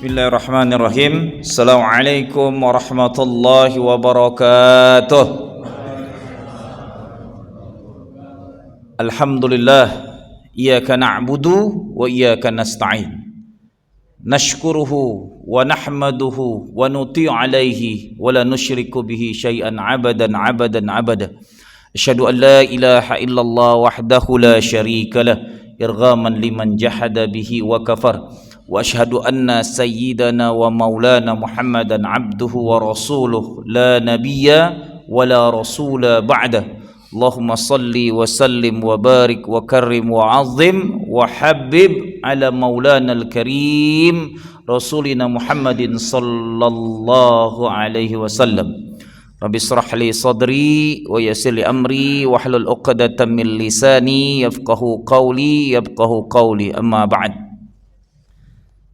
Bismillahirrahmanirrahim. Assalamualaikum warahmatullahi wabarakatuh. Alhamdulillah, iyyaka na'budu wa iyyaka nasta'in. Nashkuruhu wa nahmaduhu wa nuti' alaihi wa la nusyriku bihi syai'an abadan. Asyhadu an la ilaha illallah wahdahu la syarika lah, irghaman liman jahada bihi wa kafar. Wa asyhadu anna sayyidana wa maulana Muhammadan abduhu wa rasuluh la nabiyya wa la rasula ba'dah. Allahumma salli wa sallim wa barik wa karrim wa azim wa habib ala maulana al-karim rasulina Muhammadin sallallahu alaihi wasallam. Rabbi israh li sadri wa yassir li amri wa hlul 'uqdatam min lisani yafqahu qawli amma ba'd.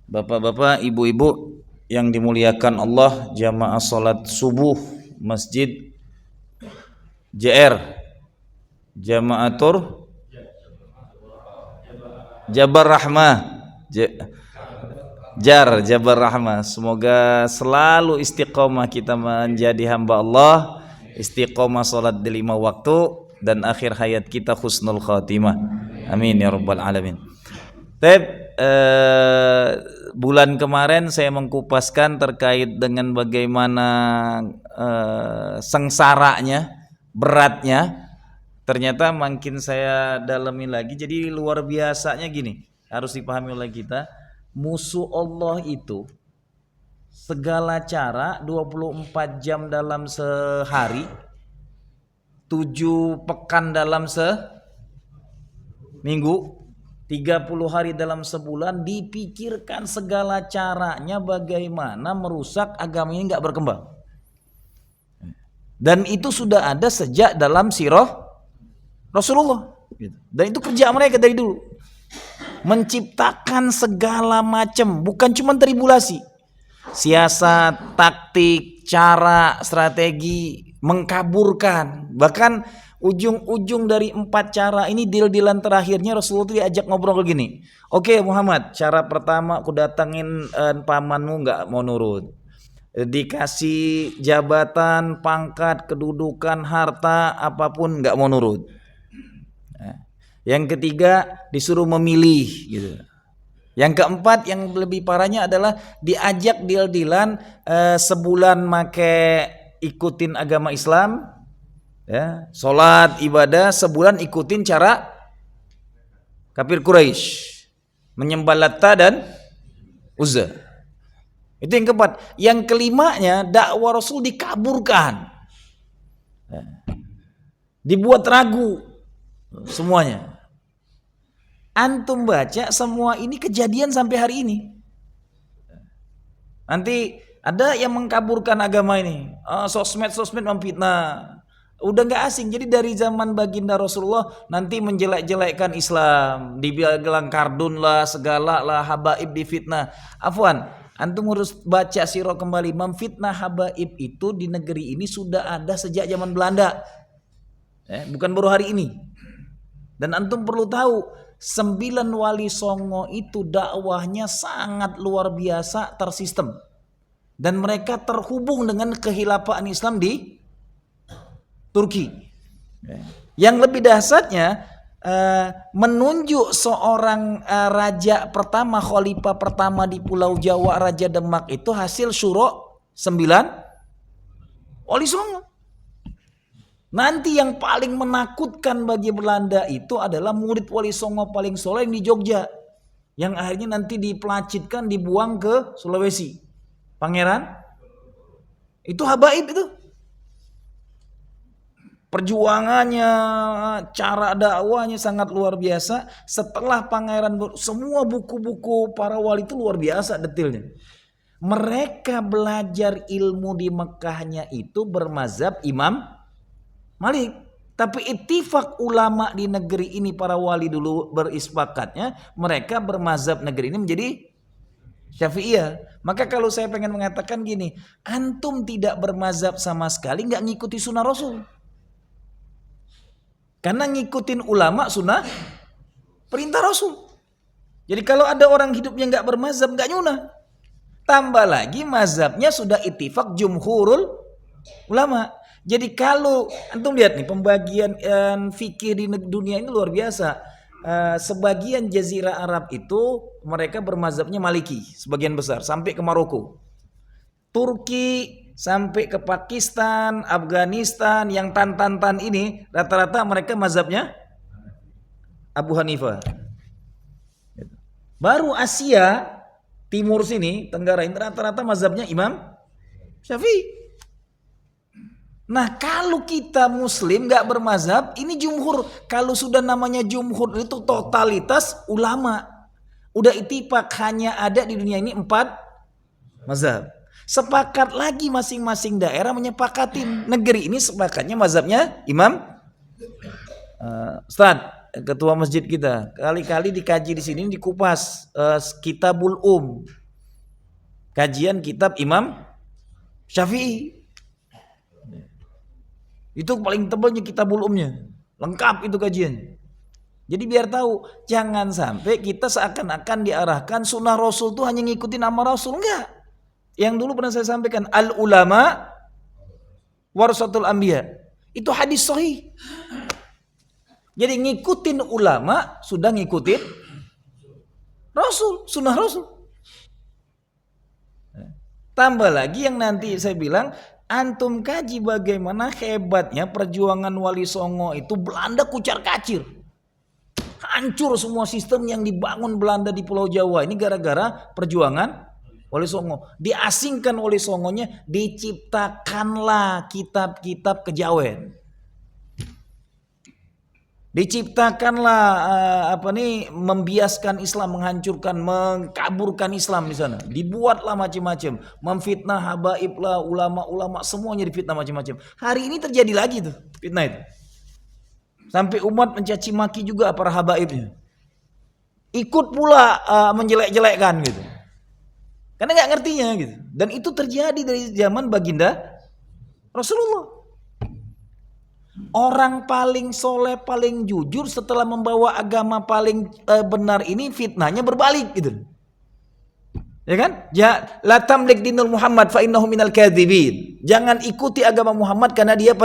Bapak-bapak, ibu-ibu yang dimuliakan Allah, jamaah salat subuh Masjid JR Jamaatur Jabar Rahmah Jabar Rahmah. Semoga selalu istiqomah kita menjadi hamba Allah, istiqomah salat di 5 waktu, dan akhir hayat kita husnul khatimah. Amin ya rabbal alamin. Bulan kemarin saya mengkupaskan terkait dengan bagaimana sengsaranya, beratnya. Ternyata makin saya dalami lagi, jadi luar biasanya gini, harus dipahami oleh kita. Musuh Allah itu segala cara 24 jam dalam sehari, 7 pekan dalam seminggu, 30 hari dalam sebulan, dipikirkan segala caranya bagaimana merusak agama ini gak berkembang. Dan itu sudah ada sejak dalam sirah Rasulullah. Dan itu kerja mereka dari dulu. Menciptakan segala macam, bukan cuma tribulasi, siasat, taktik, cara, strategi, mengkaburkan. Bahkan ujung-ujung dari 4 cara ini, deal-dealan terakhirnya Rasulullah diajak ngobrol gini. Oke Muhammad, cara pertama aku datangin pamanmu gak mau nurut. Dikasih jabatan, pangkat, kedudukan, harta, apapun gak mau nurut. Yang ketiga disuruh memilih gitu. Yang keempat yang lebih parahnya adalah diajak deal-dealan sebulan ikutin agama Islam, ya, sholat, ibadah, sebulan ikutin cara kafir Quraisy, menyembah Latta dan Uzza. Itu yang keempat. Yang kelimanya, dakwah Rasul dikaburkan, dibuat ragu semuanya. Antum baca semua ini kejadian sampai hari ini. Nanti ada yang mengkaburkan agama ini, sosmed memfitnah. Udah gak asing. Jadi dari zaman baginda Rasulullah nanti menjelek-jelekkan Islam, dibilang kardun lah, segala lah, habaib difitnah. Afwan, antum harus baca sirah kembali. Memfitnah habaib itu di negeri ini sudah ada sejak zaman Belanda, bukan baru hari ini. Dan antum perlu tahu, 9 wali songo itu dakwahnya sangat luar biasa, tersistem. Dan mereka terhubung dengan kehilafan Islam di Turki. Yang lebih dahsyatnya, menunjuk seorang raja pertama, khalifah pertama di Pulau Jawa, Raja Demak, itu hasil syuro 9 wali songo. Nanti yang paling menakutkan bagi Belanda itu adalah murid wali songo paling soleh yang di Jogja, yang akhirnya nanti dipelacitkan, dibuang ke Sulawesi. Pangeran itu habaib itu. Perjuangannya, cara dakwahnya sangat luar biasa. Setelah pangeran, semua buku-buku para wali itu luar biasa detailnya. Mereka belajar ilmu di Mekahnya itu bermazhab Imam Malik. Tapi ittifaq ulama di negeri ini, para wali dulu berisepakatnya mereka bermazhab negeri ini menjadi Syafi'iyah. Maka kalau saya pengen mengatakan gini, antum tidak bermazhab sama sekali, nggak ngikuti sunnah Rasul. Karena ngikutin ulama sunnah perintah Rasul. Jadi kalau ada orang hidupnya nggak bermazhab, nggak nyunah. Tambah lagi mazhabnya sudah ittifaq jumhurul ulama. Jadi kalau antum lihat nih pembagian fikih di dunia ini luar biasa. Sebagian jazirah Arab itu mereka bermazhabnya Maliki sebagian besar sampai ke Maroko. Turki sampai ke Pakistan, Afghanistan yang tan ini rata-rata mereka mazhabnya Abu Hanifah. Baru Asia Timur sini, Tenggara ini rata-rata mazhabnya Imam Syafi'i. Nah kalau kita muslim gak bermazhab, ini jumhur. Kalau sudah namanya jumhur itu totalitas ulama. Udah ittifaq hanya ada di dunia ini 4 mazhab. Sepakat lagi masing-masing daerah menyepakatin. Negeri ini sepakatnya mazhabnya Imam Ustaz, ketua masjid kita. Kali-kali dikaji di sini dikupas Kitabul kajian kitab Imam Syafi'i. Itu paling tebalnya Kitabul lengkap itu kajian. Jadi biar tahu, jangan sampai kita seakan-akan diarahkan sunnah Rasul tuh hanya ngikutin nama Rasul, enggak. Yang dulu pernah saya sampaikan, al ulama warasatul anbiya. Itu hadis sahih. Jadi ngikutin ulama sudah ngikutin Rasul, sunnah Rasul. Tambah lagi yang nanti saya bilang, antum kaji bagaimana hebatnya perjuangan Wali Songo itu. Belanda kucar-kacir. Hancur semua sistem yang dibangun Belanda di Pulau Jawa. Ini gara-gara perjuangan Wali Songo. Diasingkan Wali Songonya, diciptakanlah kitab-kitab kejawen. Diciptakanlah membiaskan Islam, menghancurkan, mengkaburkan Islam di sana. Dibuatlah macam-macam, memfitnah habaib lah, ulama-ulama semuanya difitnah macam-macam. Hari ini terjadi lagi tuh fitnah itu. Sampai umat mencaci maki juga para habaibnya. Ikut pula menjelek-jelekkan gitu. Karena nggak ngertinya gitu. Dan itu terjadi dari zaman baginda Rasulullah. Orang paling soleh, paling jujur setelah membawa agama paling benar ini fitnahnya berbalik gitu. Ya kan? Ya, la tamlik dinul Muhammad fa innahu minal kadzibin. Jangan ikuti agama Muhammad karena dia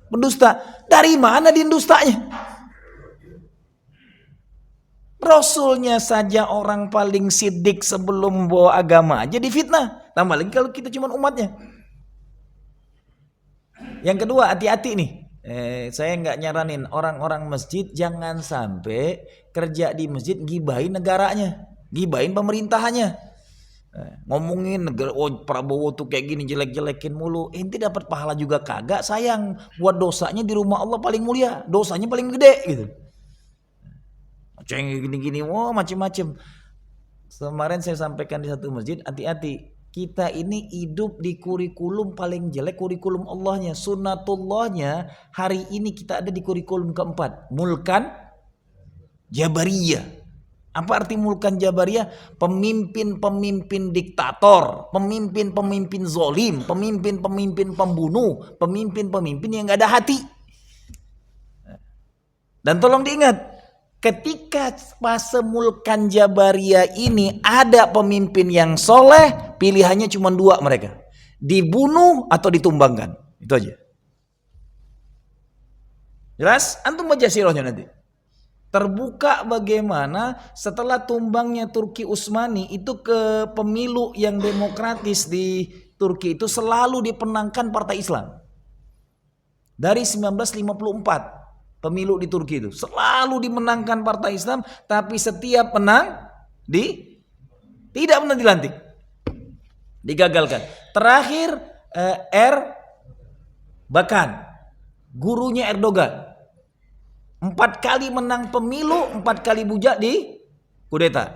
pendusta. Dari mana dia dustanya? Rasulnya saja orang paling sidik sebelum bawa agama aja difitnah. Tambah lagi kalau kita cuma umatnya. Yang kedua, hati-hati nih. Saya nggak nyaranin orang-orang masjid jangan sampai kerja di masjid gibahin negaranya, gibahin pemerintahannya. Ngomongin negara, Prabowo tuh kayak gini, jelek-jelekin mulu. Ente dapat pahala juga kagak, sayang. Buat dosanya di rumah Allah paling mulia, dosanya paling gede gitu. Ceng gini-gini, macam-macam. Kemarin saya sampaikan di satu masjid, hati-hati. Kita ini hidup di kurikulum paling jelek, kurikulum Allahnya, sunnatullahnya. Hari ini kita ada di kurikulum keempat, mulkan jabariyah. Apa arti mulkan jabariyah? Pemimpin-pemimpin diktator, pemimpin-pemimpin zolim, pemimpin-pemimpin pembunuh, pemimpin-pemimpin yang gak ada hati. Dan tolong diingat, ketika fase mulkan jabariyah ini ada pemimpin yang soleh, pilihannya cuma 2 mereka. Dibunuh atau ditumbangkan. Itu aja. Jelas? Antum baca sirahnya nanti. Terbuka bagaimana setelah tumbangnya Turki Utsmani itu ke pemilu yang demokratis di Turki itu selalu dipenangkan Partai Islam. Dari 1954 pemilu di Turki itu selalu dimenangkan Partai Islam, tapi setiap menang tidak pernah dilantik. Digagalkan. Terakhir Bakan, gurunya Erdogan. 4 kali menang pemilu, 4 kali bujak di kudeta.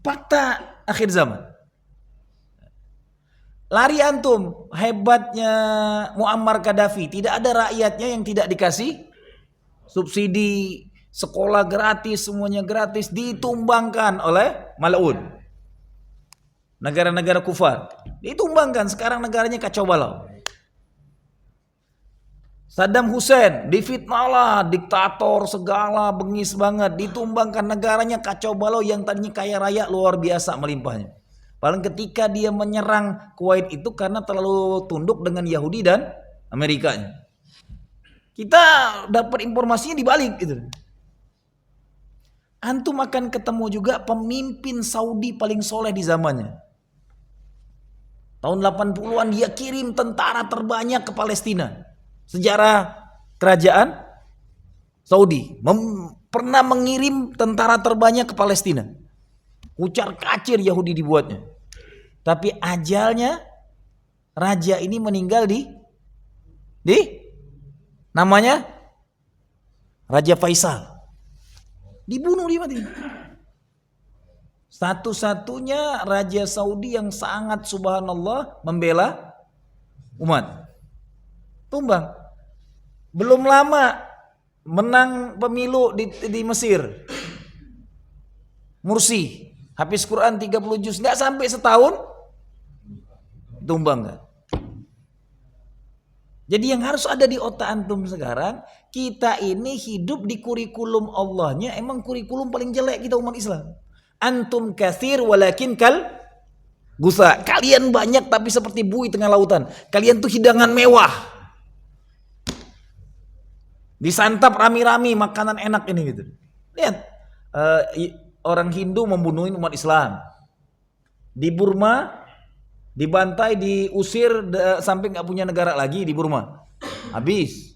Fakta akhir zaman. Lari antum, hebatnya Muammar Gaddafi. Tidak ada rakyatnya yang tidak dikasih subsidi, sekolah gratis, semuanya gratis, ditumbangkan oleh mal'un. Negara-negara kufar. Ditumbangkan, sekarang negaranya kacau balau. Saddam Hussein difitnah lah, diktator segala, bengis banget, ditumbangkan, negaranya kacau balau, yang tadinya kaya raya luar biasa melimpahnya. Paling ketika dia menyerang Kuwait itu karena terlalu tunduk dengan Yahudi dan Amerikanya. Kita dapat informasinya dibalik gitu. Antum akan ketemu juga pemimpin Saudi paling soleh di zamannya. Tahun 80-an dia kirim tentara terbanyak ke Palestina. Sejarah kerajaan Saudi pernah mengirim tentara terbanyak ke Palestina. Ucar kacir Yahudi dibuatnya. Tapi ajalnya raja ini meninggal di namanya Raja Faisal. Dibunuh, dia mati. Satu-satunya raja Saudi yang sangat subhanallah membela umat. Tumbang. Belum lama menang pemilu di Mesir. Mursi, habis Quran 30 juz, nggak sampai setahun tumbang. Gak? Jadi yang harus ada di otak antum sekarang, kita ini hidup di kurikulum Allahnya, emang kurikulum paling jelek kita umat Islam. Antum katsir walakin kal gusa. Kalian banyak tapi seperti buih tengah lautan. Kalian tuh hidangan mewah. Disantap rami-rami makanan enak ini gitu. Lihat, orang Hindu membunuhin umat Islam. Di Burma dibantai, diusir sampai nggak punya negara lagi di Burma. Habis.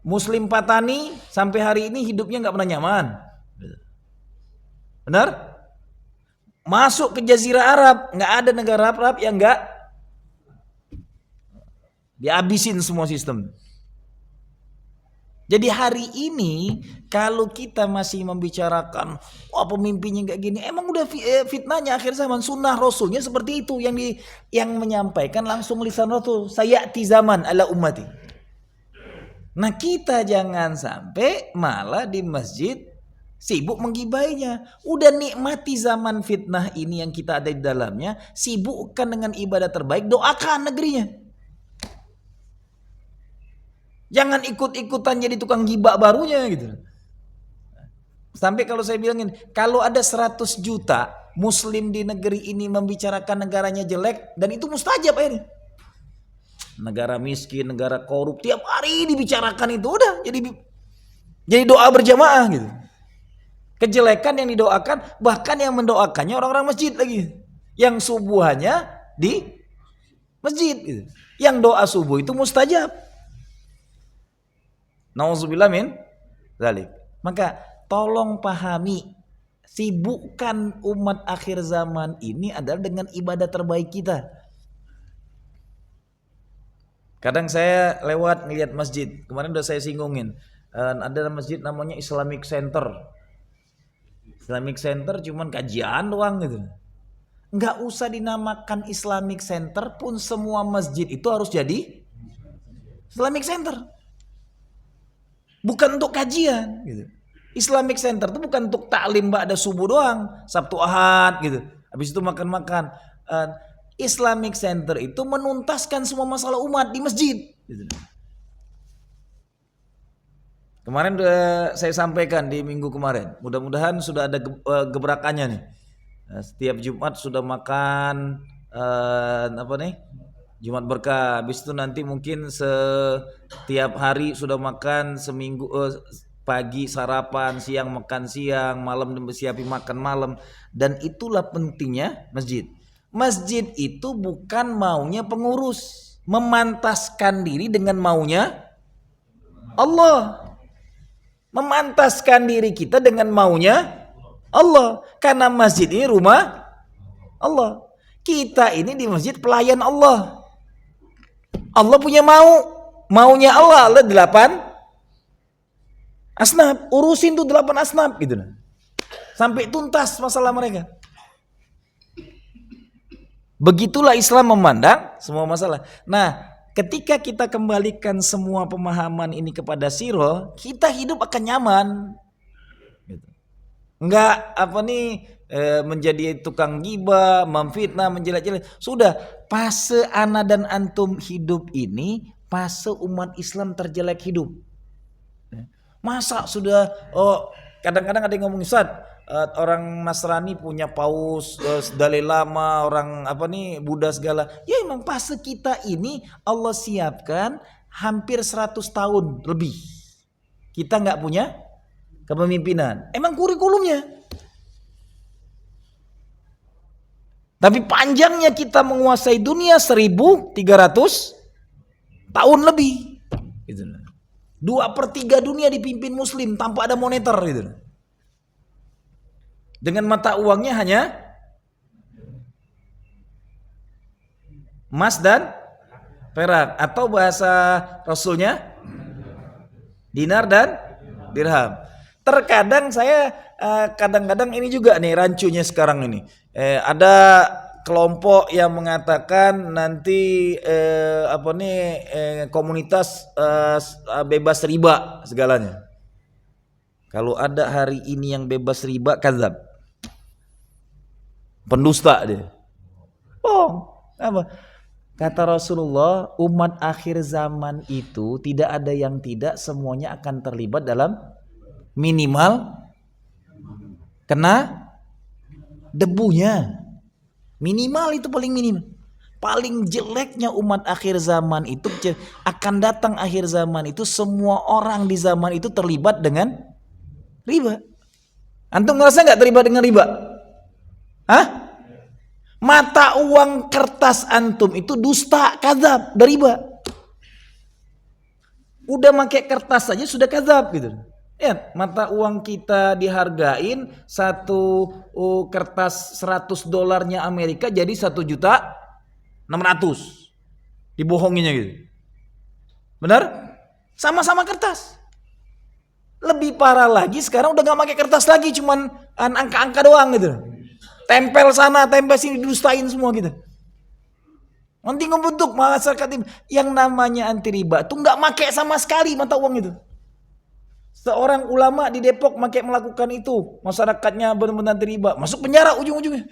Muslim Patani sampai hari ini hidupnya nggak pernah nyaman. Benar? Masuk ke Jazirah Arab, nggak ada negara Arab yang nggak dihabisin semua sistem. Jadi hari ini kalau kita masih membicarakan pemimpinnya kayak gini, emang udah fitnahnya akhir zaman. Sunnah Rasulnya seperti itu, yang menyampaikan langsung lisan Rasul, sayati zaman ala ummati. Nah kita jangan sampai malah di masjid sibuk menggibainya. Udah nikmati zaman fitnah ini yang kita ada di dalamnya, sibukkan dengan ibadah terbaik, doakan negerinya. Jangan ikut-ikutan jadi tukang gibah barunya gitu. Sampai kalau saya bilangin, kalau ada 100 juta muslim di negeri ini membicarakan negaranya jelek, dan itu mustajab ini. Negara miskin, negara korup, tiap hari dibicarakan itu, udah jadi doa berjamaah gitu. Kejelekan yang didoakan, bahkan yang mendoakannya orang-orang masjid lagi. Yang subuhannya di masjid gitu. Yang doa subuh itu mustajab. Nauzubillah min dzalik. Maka tolong pahami, sibukkan umat akhir zaman ini adalah dengan ibadah terbaik kita. Kadang saya lewat ngeliat masjid, kemarin udah saya singgungin, ada masjid namanya Islamic Center. Islamic Center cuman kajian doang gitu. Nggak usah dinamakan Islamic Center pun, semua masjid itu harus jadi Islamic Center. Bukan untuk kajian gitu. Islamic Center itu bukan untuk taklim ba'da subuh doang, Sabtu Ahad gitu. Habis itu makan-makan. Islamic Center itu menuntaskan semua masalah umat di masjid gitu. Kemarin udah saya sampaikan di minggu kemarin. Mudah-mudahan sudah ada gebrakannya nih. Setiap Jumat sudah makan Jumat berkah. Habis itu nanti mungkin setiap hari sudah makan seminggu, pagi sarapan, siang makan siang, malam siapin makan malam. Dan itulah pentingnya masjid. Masjid itu bukan maunya pengurus, memantaskan diri dengan maunya Allah. Memantaskan diri kita dengan maunya Allah. Karena masjid ini rumah Allah. Kita ini di masjid pelayan Allah. Allah punya maunya Allah 8 asnaf, urusin tuh 8 asnaf gitu. Sampai tuntas masalah mereka. Begitulah Islam memandang semua masalah. Nah, ketika kita kembalikan semua pemahaman ini kepada sirah, kita hidup akan nyaman. Enggak menjadi tukang gibah, memfitnah, menjelek-jelek. Sudah, fase ana dan antum hidup ini fase umat Islam terjelek hidup. Masa sudah kadang-kadang ada yang ngomong, Ustaz, orang Nasrani punya paus, Dalai Lama, orang apa nih Buddha segala. Ya emang fase kita ini Allah siapkan hampir 100 tahun lebih. Kita nggak punya kepemimpinan. Emang kurikulumnya. Tapi panjangnya kita menguasai dunia 1300 tahun lebih. Gitu. 2/3 dunia dipimpin Muslim tanpa ada moneter. Gitu. Dengan mata uangnya hanya emas dan perak, atau bahasa Rasulnya dinar dan dirham. Terkadang saya kadang-kadang ini juga nih rancunya sekarang ini. Ada kelompok yang mengatakan nanti komunitas bebas riba segalanya. Kalau ada hari ini yang bebas riba, kadzab. Pendusta dia. Oh, apa? Kata Rasulullah, umat akhir zaman itu tidak ada yang tidak, semuanya akan terlibat dalam minimal kena debunya. Minimal itu paling minimal. Paling jeleknya umat akhir zaman itu akan datang akhir zaman itu semua orang di zaman itu terlibat dengan riba. Antum ngerasa nggak terlibat dengan riba? Hah? Mata uang kertas antum itu dusta, kadzab, dari riba. Udah pakai kertas saja sudah kadzab gitu. Ya, mata uang kita dihargain satu kertas $100 Amerika jadi 1.600.000. Dibohonginya gitu. Benar? Sama-sama kertas. Lebih parah lagi sekarang udah gak pakai kertas lagi, cuman angka-angka doang gitu. Tempel sana, tempel sini, didustain semua gitu. Nanti ngebentuk masyarakat yang namanya anti riba tuh nggak make sama sekali mata uang itu. Seorang ulama di Depok melakukan itu, masyarakatnya benar-benar anti riba, masuk penjara ujung-ujungnya.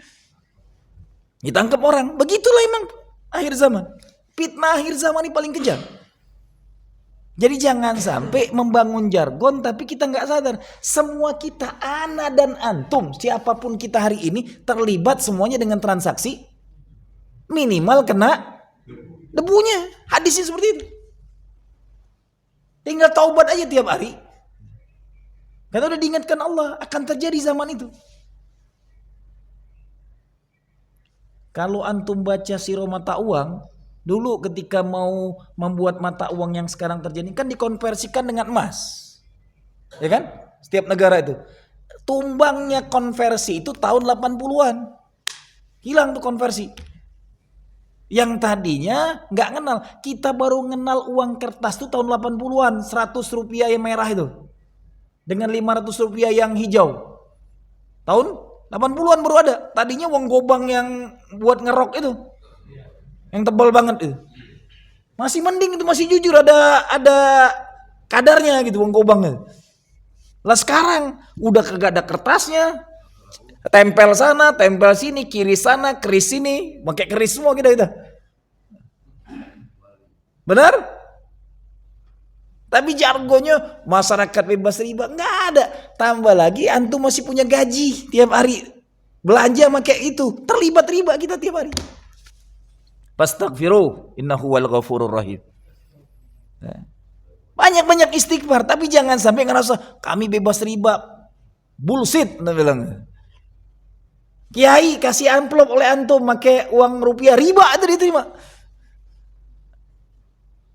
Ditangkap orang. Begitulah emang akhir zaman. Fitnah akhir zaman ini paling kejam. Jadi jangan sampai membangun jargon tapi kita nggak sadar. Semua kita, ana dan antum, siapapun kita hari ini terlibat semuanya dengan transaksi minimal kena debunya. Hadisnya seperti itu. Tinggal taubat aja tiap hari. Karena udah diingatkan Allah akan terjadi zaman itu. Kalau antum baca sirah mata uang, dulu ketika mau membuat mata uang yang sekarang terjadi kan dikonversikan dengan emas. Ya kan? Setiap negara itu. Tumbangnya konversi itu tahun 80-an. Hilang tuh konversi. Yang tadinya nggak kenal. Kita baru kenal uang kertas tuh tahun 80-an. 100 rupiah yang merah itu. Dengan 500 rupiah yang hijau. Tahun 80-an baru ada. Tadinya uang gobang yang buat ngerok itu. Yang tebal banget itu. Masih mending itu, masih jujur ada kadarnya gitu uang gobang itu. Lah sekarang udah kagak ada kertasnya. Tempel sana, tempel sini, kiri sana, keris sini, pakai keris semua kita. Benar? Tapi jargonnya masyarakat bebas riba nggak ada. Tambah lagi antum masih punya gaji tiap hari, belanja pakai itu, terlibat riba kita tiap hari. Fastaghfiru innahu wal ghafurur rahim. Banyak-banyak istighfar, tapi jangan sampai ngerasa kami bebas riba. Bullshit, anda bilang. Kiai kasih amplop oleh antum pakai uang rupiah, riba itu diterima.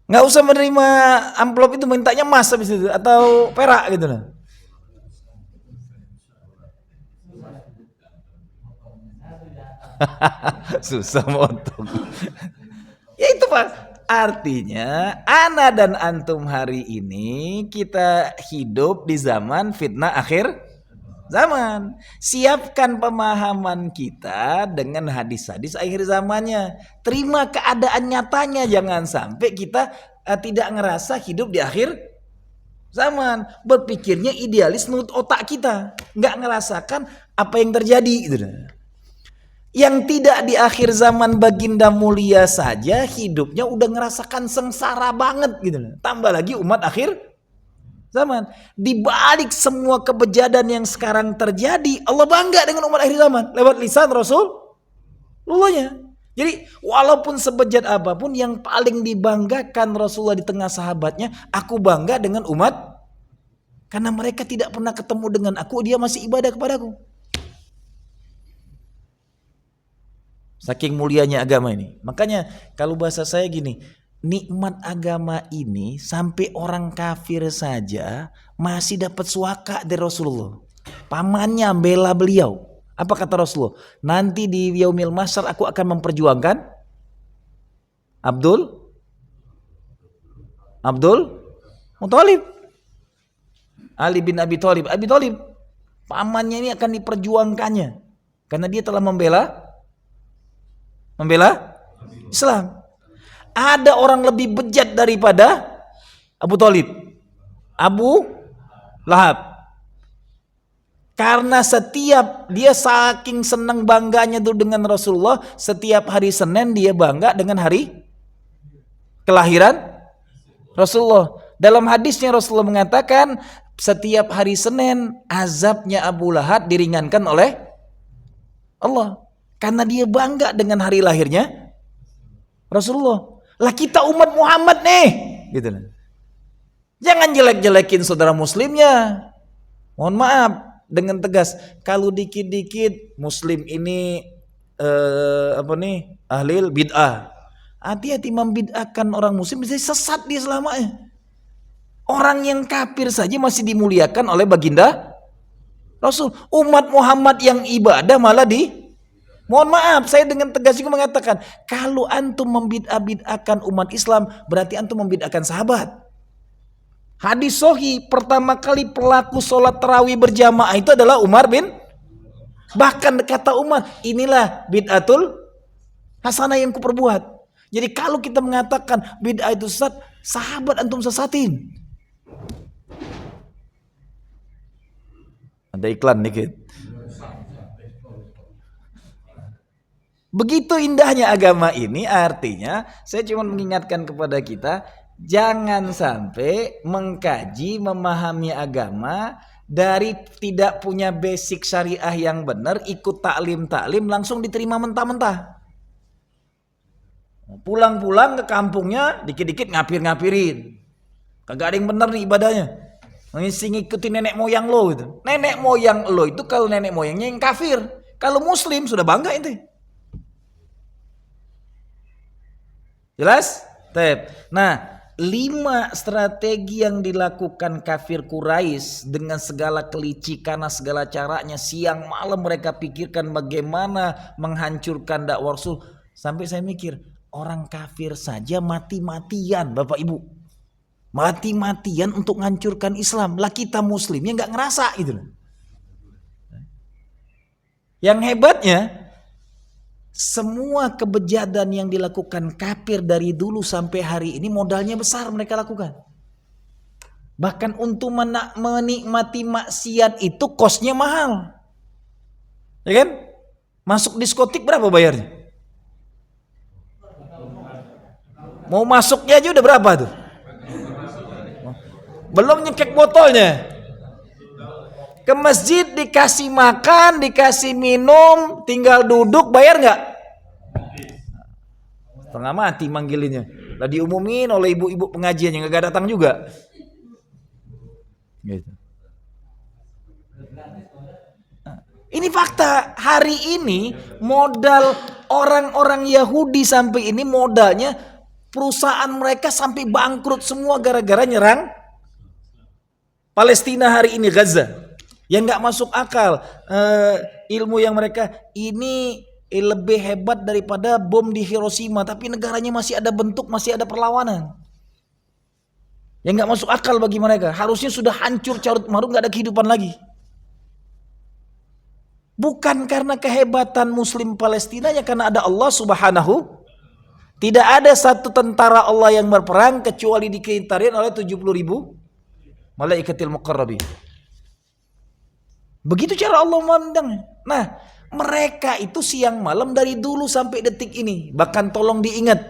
Nggak usah menerima amplop itu, mintanya emas habis itu atau perak gitu lah. Susah motong. Ya itu Pak. Artinya ana dan antum hari ini kita hidup di zaman fitnah akhir zaman. Siapkan pemahaman kita dengan hadis-hadis akhir zamannya. Terima keadaan nyatanya. Jangan sampai kita tidak ngerasa hidup di akhir zaman. Berpikirnya idealis menurut otak kita. Nggak ngerasakan apa yang terjadi gitu. Yang tidak di akhir zaman baginda mulia saja hidupnya udah ngerasakan sengsara banget gitu. Tambah lagi umat akhir zaman. Di balik semua kebejatan yang sekarang terjadi, Allah bangga dengan umat akhir zaman lewat lisan Rasulullahnya. Jadi walaupun sebejat apapun, yang paling dibanggakan Rasulullah di tengah sahabatnya, aku bangga dengan umat karena mereka tidak pernah ketemu dengan aku, dia masih ibadah kepadaku. Saking mulianya agama ini. Makanya kalau bahasa saya gini, nikmat agama ini sampai orang kafir saja masih dapat suaka dari Rasulullah. Pamannya bela beliau. Apa kata Rasulullah? Nanti di yaumil mahsyar aku akan memperjuangkan Abdul Muthalib. Ali bin Abi Thalib. Pamannya ini akan diperjuangkannya karena dia telah membela Islam. Ada orang lebih bejat daripada Abu Thalib, Abu Lahab. Karena setiap dia saking senang bangganya tuh dengan Rasulullah, setiap hari Senin dia bangga dengan hari kelahiran Rasulullah. Dalam hadisnya Rasulullah mengatakan, setiap hari Senin azabnya Abu Lahab diringankan oleh Allah. Karena dia bangga dengan hari lahirnya Rasulullah. Lah kita umat Muhammad nih, gitu. Jangan jelek-jelekin saudara muslimnya. Mohon maaf dengan tegas. Kalau dikit-dikit muslim ini ahlil bid'ah. Hati-hati membid'ahkan orang muslim, bisa sesat dia selamanya. Orang yang kafir saja masih dimuliakan oleh baginda Rasul. Umat Muhammad yang ibadah malah mohon maaf, saya dengan tegas juga mengatakan, kalau antum membid'ah-bid'ahkan umat Islam, berarti antum membid'ahkan sahabat. Hadis sahih, pertama kali pelaku sholat tarawih berjamaah itu adalah Umar bin. Bahkan kata Umar, inilah bid'atul hasanah yang kuperbuat. Jadi kalau kita mengatakan bid'ah itu sesat, sahabat antum sesatin. Ada iklan dikit. Begitu indahnya agama ini, artinya saya cuma mengingatkan kepada kita, jangan sampai mengkaji, memahami agama dari tidak punya basic syariah yang benar, ikut taklim langsung diterima mentah-mentah. Pulang-pulang ke kampungnya dikit-dikit ngapir-ngapirin. Kagak ada yang benar nih ibadahnya. Mengisi ngikutin nenek moyang lo gitu. Nenek moyang lo itu kalau nenek moyangnya yang kafir, kalau muslim sudah bangga itu. Jelas? Nah, 5 strategi yang dilakukan kafir Quraisy dengan segala kelicikan, segala caranya, siang malam mereka pikirkan bagaimana menghancurkan dakwah Rasul. Sampai saya mikir, orang kafir saja mati-matian Bapak Ibu. Mati-matian untuk menghancurkan Islam. Lah kita muslimnya gak ngerasa gitu. Yang hebatnya, semua kebejatan yang dilakukan kafir dari dulu sampai hari ini modalnya besar mereka lakukan. Bahkan untuk menikmati maksiat itu kosnya mahal. Ya kan? Masuk diskotik berapa bayarnya? Mau masuknya aja udah berapa tuh? Belum nyekek botolnya. Ke masjid dikasih makan, dikasih minum, tinggal duduk, bayar nggak? Setengah mati manggilinnya. Lah diumumin oleh ibu-ibu pengajian yang nggak datang juga. Gitu. Ini fakta. Hari ini modal orang-orang Yahudi sampai ini modalnya perusahaan mereka sampai bangkrut semua gara-gara nyerang Palestina hari ini, Gaza. Yang nggak masuk akal, ilmu yang mereka ini lebih hebat daripada bom di Hiroshima, tapi negaranya masih ada bentuk, masih ada perlawanan. Yang nggak masuk akal bagi mereka, harusnya sudah hancur carut marut, nggak ada kehidupan lagi. Bukan karena kehebatan Muslim Palestina, ya karena ada Allah Subhanahu. Tidak ada satu tentara Allah yang berperang kecuali dikitarin oleh 70.000 malaikatil muqarrabin. Begitu cara Allah memandang. Nah, mereka itu siang malam dari dulu sampai detik ini. Bahkan tolong diingat,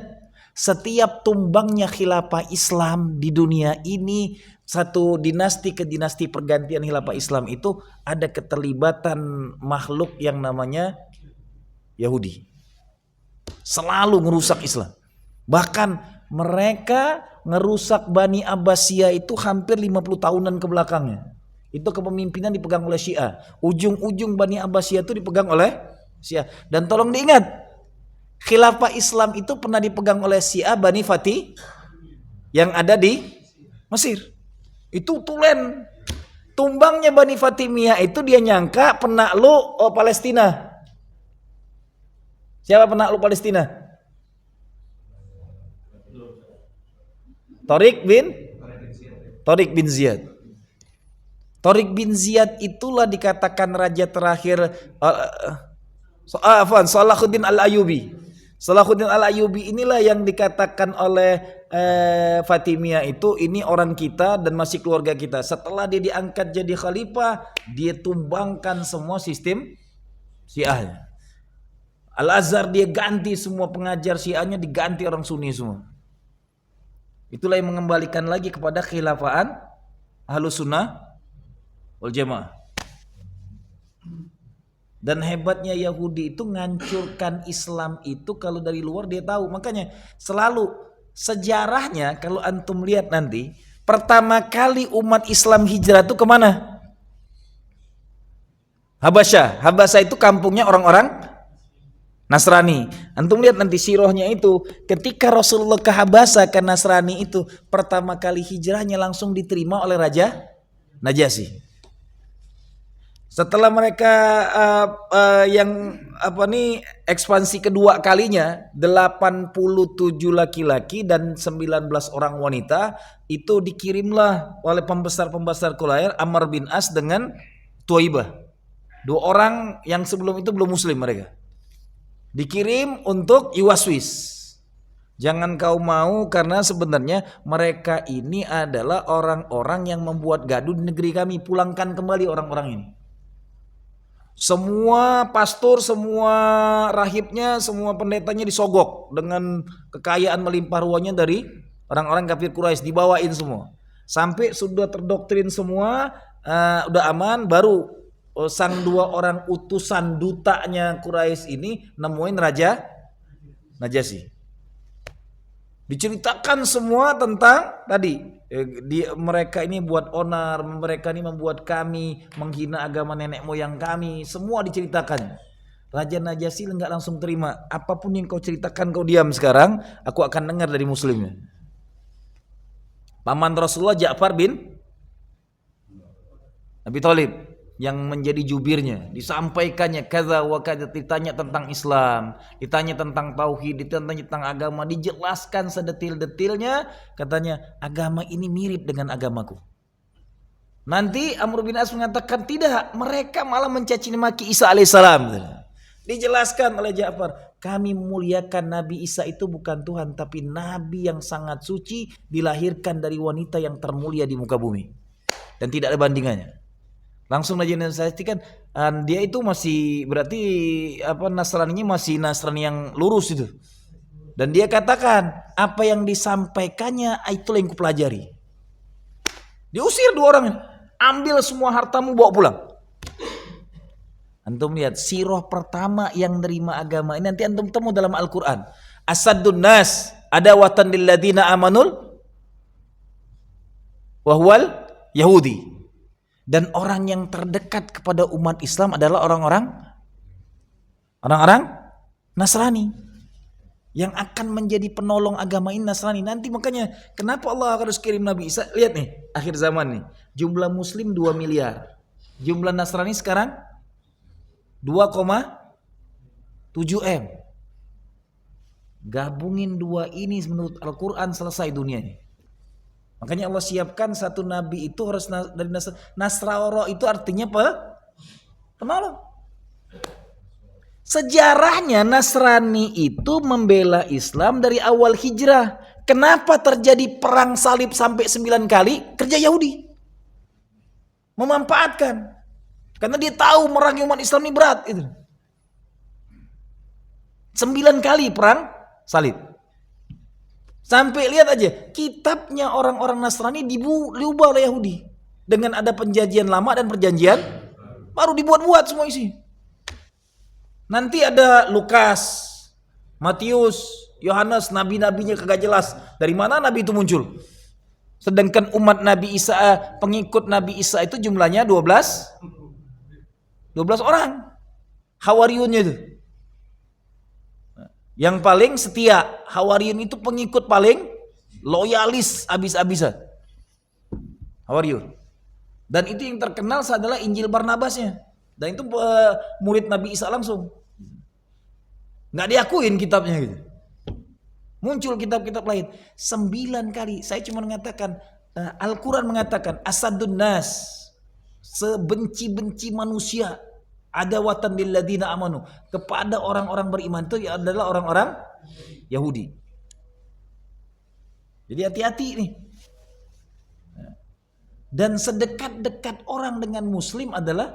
Setiap tumbangnya khilafah Islam di dunia ini, satu dinasti ke dinasti pergantian khilafah Islam itu ada keterlibatan makhluk yang namanya Yahudi. Selalu ngerusak Islam. Bahkan mereka ngerusak Bani Abbasiyah itu hampir 50 tahunan ke belakangnya. Itu kepemimpinan dipegang oleh Syiah. Ujung-ujung Bani Abbasiyah itu dipegang oleh Syiah. Dan tolong diingat, khilafah Islam itu pernah dipegang oleh Syiah Bani Fatih yang ada di Mesir. Itu tulen. Tumbangnya Bani Fatimiyah itu dia nyangka penakluk Palestina. Siapa penakluk Palestina? Tariq bin Ziyad. Tariq bin Ziyad itulah dikatakan raja terakhir Salahuddin Al-Ayyubi. Salahuddin Al-Ayyubi inilah yang dikatakan oleh Fatimiyah itu, ini orang kita dan masih keluarga kita. Setelah dia diangkat jadi khalifah, dia tumbangkan semua sistem Syiahnya. Al-Azhar dia ganti semua pengajar Syiahnya, diganti orang Sunni semua. Itulah yang mengembalikan lagi kepada khilafaan Ahlus Sunnah wal Jamaah. Dan hebatnya Yahudi itu ngancurkan Islam itu kalau dari luar dia tahu. Makanya selalu sejarahnya kalau antum lihat nanti, pertama kali umat Islam hijrah itu kemana? Habasyah. Habasyah itu kampungnya orang-orang Nasrani. Antum lihat nanti sirahnya itu, ketika Rasulullah ke Habasyah, ke Nasrani itu, pertama kali hijrahnya langsung diterima oleh Raja Najasyi. Setelah mereka ekspansi kedua kalinya, 87 laki-laki dan 19 orang wanita, itu dikirimlah oleh pembesar-pembesar Quraisy Amr bin As dengan Tuaibah. 2 orang yang sebelum itu belum muslim mereka. Dikirim untuk iwaswis. Jangan kau mau, karena sebenarnya mereka ini adalah orang-orang yang membuat gaduh di negeri kami. Pulangkan kembali orang-orang ini. Semua pastor, semua rahibnya, semua pendetanya disogok dengan kekayaan melimpah ruahnya dari orang-orang kafir Quraisy, dibawain semua. Sampai sudah terdoktrin semua, udah aman, baru sang 2 orang utusan dutanya Quraisy ini nemuin Raja Najasyi. Diceritakan semua tentang tadi, mereka ini buat onar, mereka ini membuat kami menghina agama nenek moyang kami, semua diceritakan. Raja Najasyi enggak langsung terima. Apapun yang kau ceritakan kau diam sekarang, aku akan dengar dari muslimnya. Paman Rasulullah Ja'far bin Abi Thalib yang menjadi jubirnya, disampaikannya kaza wa kaza, ditanya tentang Islam, ditanya tentang tauhid, ditanya tentang agama, dijelaskan sedetil-detilnya. Katanya agama ini mirip dengan agamaku. Nanti Amr bin As mengatakan tidak, mereka malah mencaci maki Isa alaihissalam. Dijelaskan oleh Ja'far, kami memuliakan Nabi Isa itu bukan Tuhan, tapi Nabi yang sangat suci, dilahirkan dari wanita yang termulia di muka bumi, dan tidak ada bandingannya. Langsung aja kan, dia itu masih berarti Nasraninya masih Nasrani yang lurus itu. Dan dia katakan apa yang disampaikannya itulah yang kupelajari. Diusir 2 orang ini, ambil semua hartamu bawa pulang. Antum lihat sirah pertama yang nerima agama ini nanti antum temu dalam Al-Quran. Asaddun nas adawatan lilladina amanul wahwal Yahudi. Dan orang yang terdekat kepada umat Islam adalah orang-orang Nasrani. Yang akan menjadi penolong agama ini Nasrani. Nanti makanya kenapa Allah harus kirim Nabi Isa? Lihat nih, akhir zaman nih. Jumlah muslim 2 miliar. Jumlah Nasrani sekarang 2,7 M. Gabungin 2 ini menurut Al-Quran selesai dunianya. Makanya Allah siapkan satu nabi itu harus dari Nasrara, itu artinya penolong. Sejarahnya Nasrani itu membela Islam dari awal hijrah. Kenapa terjadi perang salib sampai 9 kali? Kerja Yahudi. Memanfaatkan. Karena dia tahu merangi umat Islam ini berat itu. 9 kali perang salib. Sampai lihat aja, kitabnya orang-orang Nasrani diubah oleh Yahudi. Dengan ada perjanjian lama dan perjanjian baru dibuat-buat semua isi. Nanti ada Lukas, Matius, Yohanes, nabi-nabinya kagak jelas. Dari mana nabi itu muncul? Sedangkan umat Nabi Isa, pengikut Nabi Isa itu jumlahnya 12 orang. Hawariyunnya itu. Yang paling setia, Hawariyun itu pengikut paling loyalis abis-abisan. Hawariyun. Dan itu yang terkenal adalah Injil Barnabasnya. Dan itu murid Nabi Isa langsung. Nggak diakuin kitabnya gitu. Muncul kitab-kitab lain 9 kali. Saya cuma mengatakan Al-Quran mengatakan asadun nas, sebenci-benci manusia, adawatan lilladina amanu, kepada orang-orang beriman itu adalah orang-orang Yahudi. Jadi hati-hati nih. Dan sedekat-dekat orang dengan muslim adalah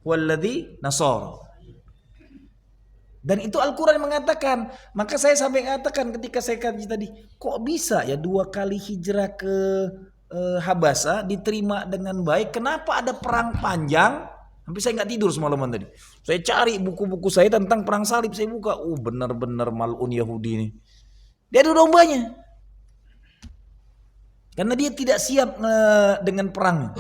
walladzi nasara. Dan itu Al-Quran mengatakan. Maka saya sampai mengatakan ketika saya kaji tadi, kok bisa ya 2 kali hijrah ke Habasa diterima dengan baik? Kenapa ada perang panjang? Sampai saya nggak tidur semalaman tadi. Saya cari buku-buku saya tentang perang salib, saya buka. Benar-benar mal'un Yahudi ini. Dia ada dombanya. Karena dia tidak siap dengan perang.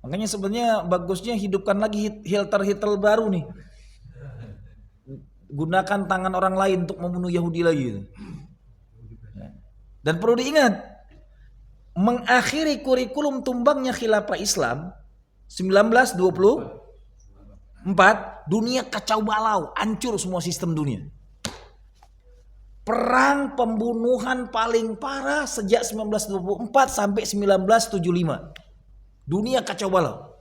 Makanya sebenarnya bagusnya hidupkan lagi Hitler baru nih. Gunakan tangan orang lain untuk membunuh Yahudi lagi. Dan perlu diingat, mengakhiri kurikulum tumbangnya khilafah Islam 1924, dunia kacau balau, hancur semua sistem dunia. Perang pembunuhan paling parah sejak 1924 sampai 1975. Dunia kacau balau.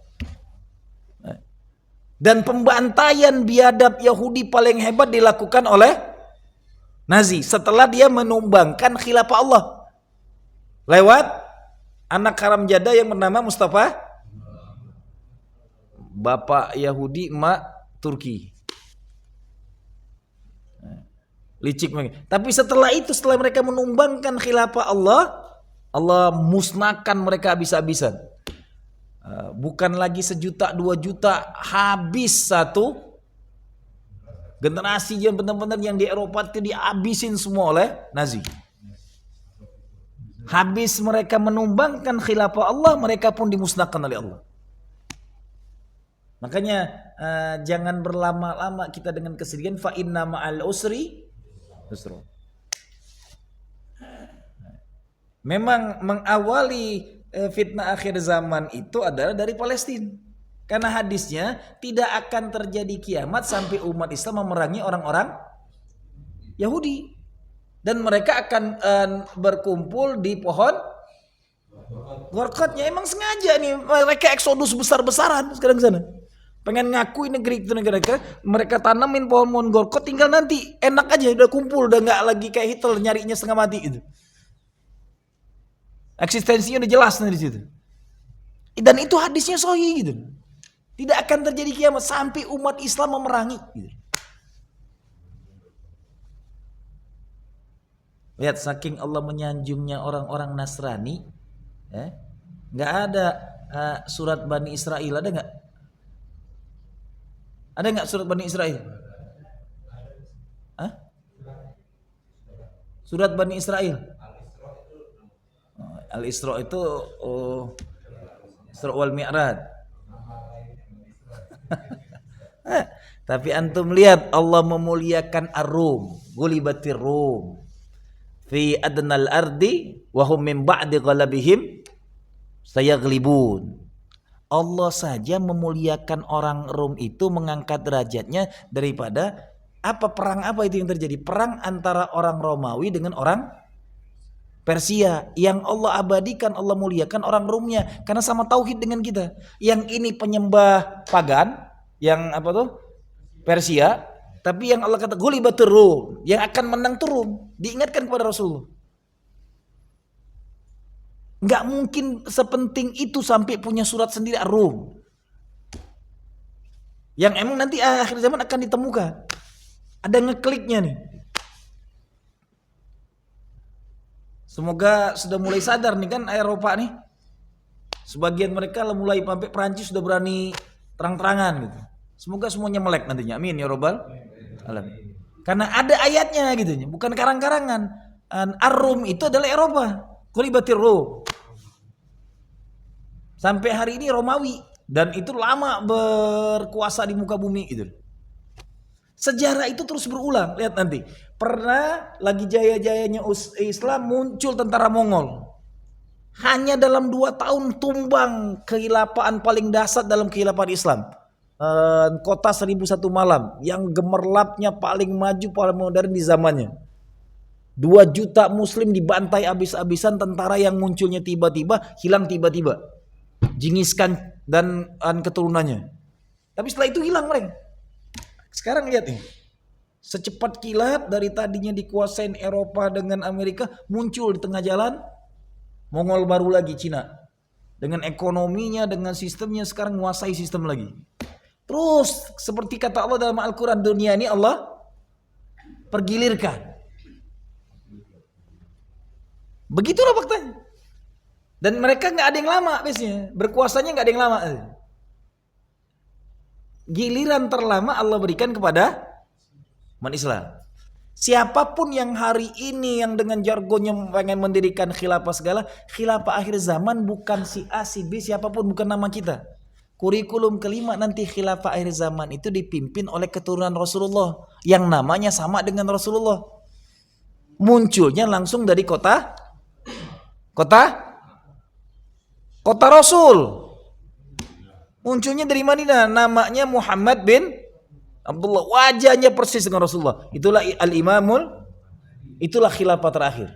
Dan pembantaian biadab Yahudi paling hebat dilakukan oleh Nazi setelah dia menumbangkan khilafah Allah lewat anak haram jada yang bernama Mustafa, bapak Yahudi, emak Turki. Licik. Tapi setelah itu, setelah mereka menumbangkan khilafah Allah, Allah musnahkan mereka habis-habisan. Bukan lagi 1 juta 2 juta, habis satu generasi yang benar-benar yang di Eropa itu dihabisin semua oleh Nazi. Habis mereka menumbangkan khilafah Allah, mereka pun dimusnahkan oleh Allah. Makanya jangan berlama-lama kita dengan kesedihan. Fa inna ma'al usri yusra. Memang mengawali fitnah akhir zaman itu adalah dari Palestina. Karena hadisnya tidak akan terjadi kiamat sampai umat Islam memerangi orang-orang Yahudi. Dan mereka akan berkumpul di pohon Gorkotnya. Emang sengaja nih mereka eksodus besar-besaran sekarang ke sana. Pengen ngakui negeri itu negara mereka tanamin pohon Gorkot, tinggal nanti enak aja udah kumpul, udah nggak lagi kayak Hitler nyarinya setengah mati gitu. Eksistensinya udah jelas di situ. Dan itu hadisnya sahih gitu. Tidak akan terjadi kiamat sampai umat Islam memerangi gitu. Lihat saking Allah menyanjungnya orang-orang Nasrani, ya, nggak ada surat Bani Israel, ada nggak? Ada nggak surat Bani Israel? Hah? Surat Bani Israel. Al-Isra itu Isra wal Mi'raj. Tapi antum lihat Allah memuliakan Ar-Rum, gulibatir Rum fi adnal ardi wa hum min ba'di ghalabihim sayaglibun. Allah saja memuliakan orang Rum itu, mengangkat derajatnya daripada perang apa itu yang terjadi? Perang antara orang Romawi dengan orang Persia. Yang Allah abadikan, Allah muliakan orang Rumnya karena sama tauhid dengan kita. Yang ini penyembah pagan, yang Persia, tapi yang Allah kata ghulibatur Rum, yang akan menang tuh Rum, diingatkan kepada Rasulullah. Nggak mungkin sepenting itu sampai punya surat sendiri Ar-Rum. Yang emang nanti akhir zaman akan ditemukan. Ada ngekliknya nih. Semoga sudah mulai sadar nih kan Eropa nih. Sebagian mereka mulai sampai Perancis sudah berani terang-terangan gitu. Semoga semuanya melek nantinya. Amin ya robbal alamin. Karena ada ayatnya gitu, bukan karang-karangan. Ar-Rum itu adalah Eropa. Qulibatir Rum. Sampai hari ini Romawi dan itu lama berkuasa di muka bumi gitu. Sejarah itu terus berulang. Lihat nanti. Pernah lagi jaya-jayanya Islam muncul tentara Mongol. Hanya dalam 2 tahun tumbang kehilafan paling dahsyat dalam kehilafan Islam. Kota 1001 malam yang gemerlapnya paling maju paling modern di zamannya. 2 juta muslim dibantai habis-habisan tentara yang munculnya tiba-tiba, hilang tiba-tiba. Genghis Khan dan keturunannya. Tapi setelah itu hilang mereka. Sekarang lihat nih. Secepat kilat dari tadinya dikuasain Eropa dengan Amerika, muncul di tengah jalan Mongol baru lagi, Cina. Dengan ekonominya, dengan sistemnya sekarang menguasai sistem lagi. Terus seperti kata Allah dalam Al-Quran, dunia ini Allah pergilirkan. Begitulah faktanya. Dan mereka nggak ada yang lama biasanya, berkuasanya nggak ada yang lama. Giliran terlama Allah berikan kepada umat Islam. Siapapun yang hari ini yang dengan jargonnya pengen mendirikan khilafah segala, khilafah akhir zaman bukan si A, si B, siapapun, bukan nama kita. Kurikulum kelima nanti khilafah akhir zaman itu dipimpin oleh keturunan Rasulullah yang namanya sama dengan Rasulullah. Munculnya langsung dari kota Rasul. Munculnya dari Madinah, namanya Muhammad bin Abdullah, wajahnya persis dengan Rasulullah. Itulah al-imamul, itulah khilafah terakhir.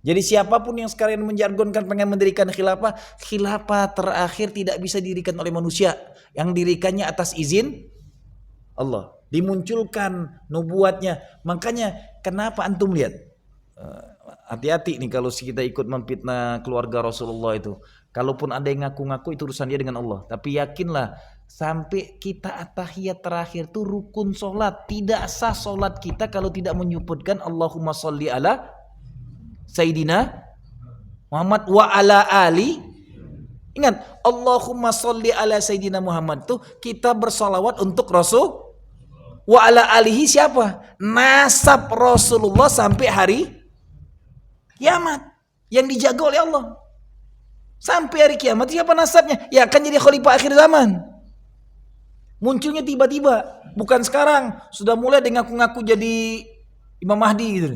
Jadi siapapun yang sekarang menjargonkan pengen mendirikan khilafah, khilafah terakhir tidak bisa didirikan oleh manusia. Yang dirikannya atas izin Allah. Dimunculkan nubuatnya. Makanya kenapa antum lihat? Hati-hati nih kalau kita ikut memfitnah keluarga Rasulullah itu. Kalaupun ada yang ngaku-ngaku itu urusan dia dengan Allah. Tapi yakinlah sampai kita at-tahiyat terakhir tuh rukun sholat. Tidak sah sholat kita kalau tidak menyebutkan Allahumma sholli ala Sayyidina Muhammad wa ala ali. Ingat, Allahumma sholli ala Sayyidina Muhammad tuh kita bersolawat untuk Rasul. Wa ala alihi siapa? Nasab Rasulullah sampai hari kiamat yang dijaga oleh Allah. Sampai hari kiamat siapa nasabnya? Ya akan jadi khalifah akhir zaman. Munculnya tiba-tiba, bukan sekarang. Sudah mulai dengan ngaku-ngaku jadi Imam Mahdi gitu.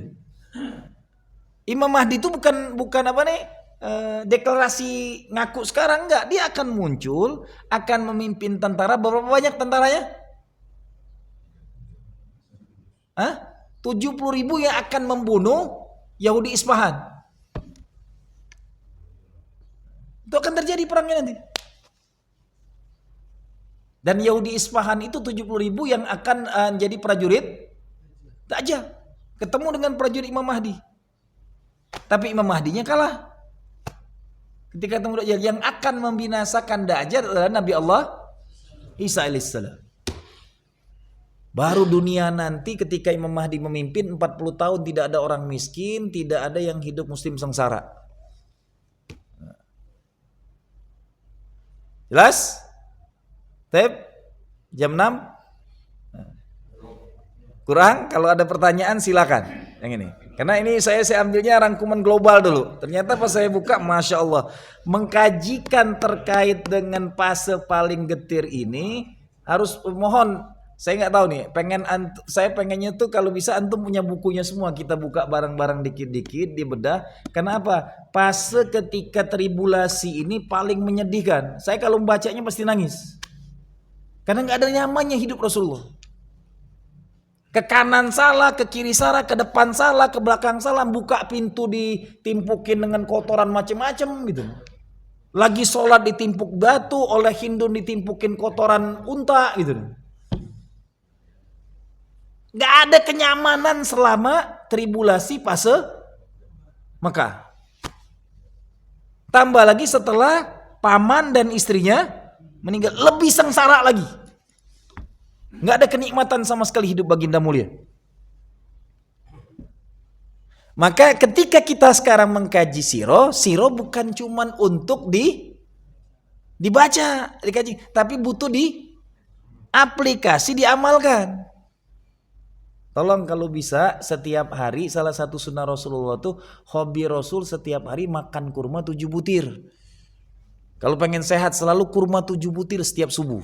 Imam Mahdi itu bukan apa nih? Deklarasi ngaku sekarang, enggak. Dia akan muncul, akan memimpin tentara. Berapa banyak tentaranya? 70.000 yang akan membunuh Yahudi Isfahan. Itu akan terjadi perangnya nanti. Dan Yahudi Isfahan itu 70.000 yang akan jadi prajurit Dajjal. Ketemu dengan prajurit Imam Mahdi. Tapi Imam Mahdinya kalah. Ketika ketemu Dajjal, yang akan membinasakan Dajjal adalah Nabi Allah Isa alaihissalam. Baru dunia nanti ketika Imam Mahdi memimpin 40 tahun tidak ada orang miskin, tidak ada yang hidup muslim sengsara. Jelas? Tep? Jam 6? Kurang? Kalau ada pertanyaan silakan. Yang ini. Karena ini saya ambilnya rangkuman global dulu. Ternyata pas saya buka, Masya Allah. Mengkajikan terkait dengan fase paling getir ini, harus mohon. Saya nggak tahu nih, saya pengennya tuh kalau bisa antum punya bukunya semua, kita buka bareng-bareng dikit-dikit, dibedah. Kenapa? Fase ketika tribulasi ini paling menyedihkan. Saya kalau membacanya pasti nangis. Karena nggak ada nyamannya hidup Rasulullah. Ke kanan salah, ke kiri salah, ke depan salah, ke belakang salah, buka pintu ditimpukin dengan kotoran macam-macam gitu. Lagi sholat ditimpuk batu, oleh Hindun ditimpukin kotoran unta gitu. Gak ada kenyamanan selama tribulasi fase Mekah. Tambah lagi setelah paman dan istrinya meninggal, lebih sengsara lagi. Gak ada kenikmatan sama sekali hidup baginda mulia. Maka ketika kita sekarang mengkaji siro bukan cuman untuk dibaca, dikaji, tapi butuh di aplikasi, diamalkan. Tolong kalau bisa setiap hari, salah satu sunnah Rasulullah tuh, hobi Rasul setiap hari makan kurma 7 butir. Kalau pengen sehat selalu kurma 7 butir setiap subuh.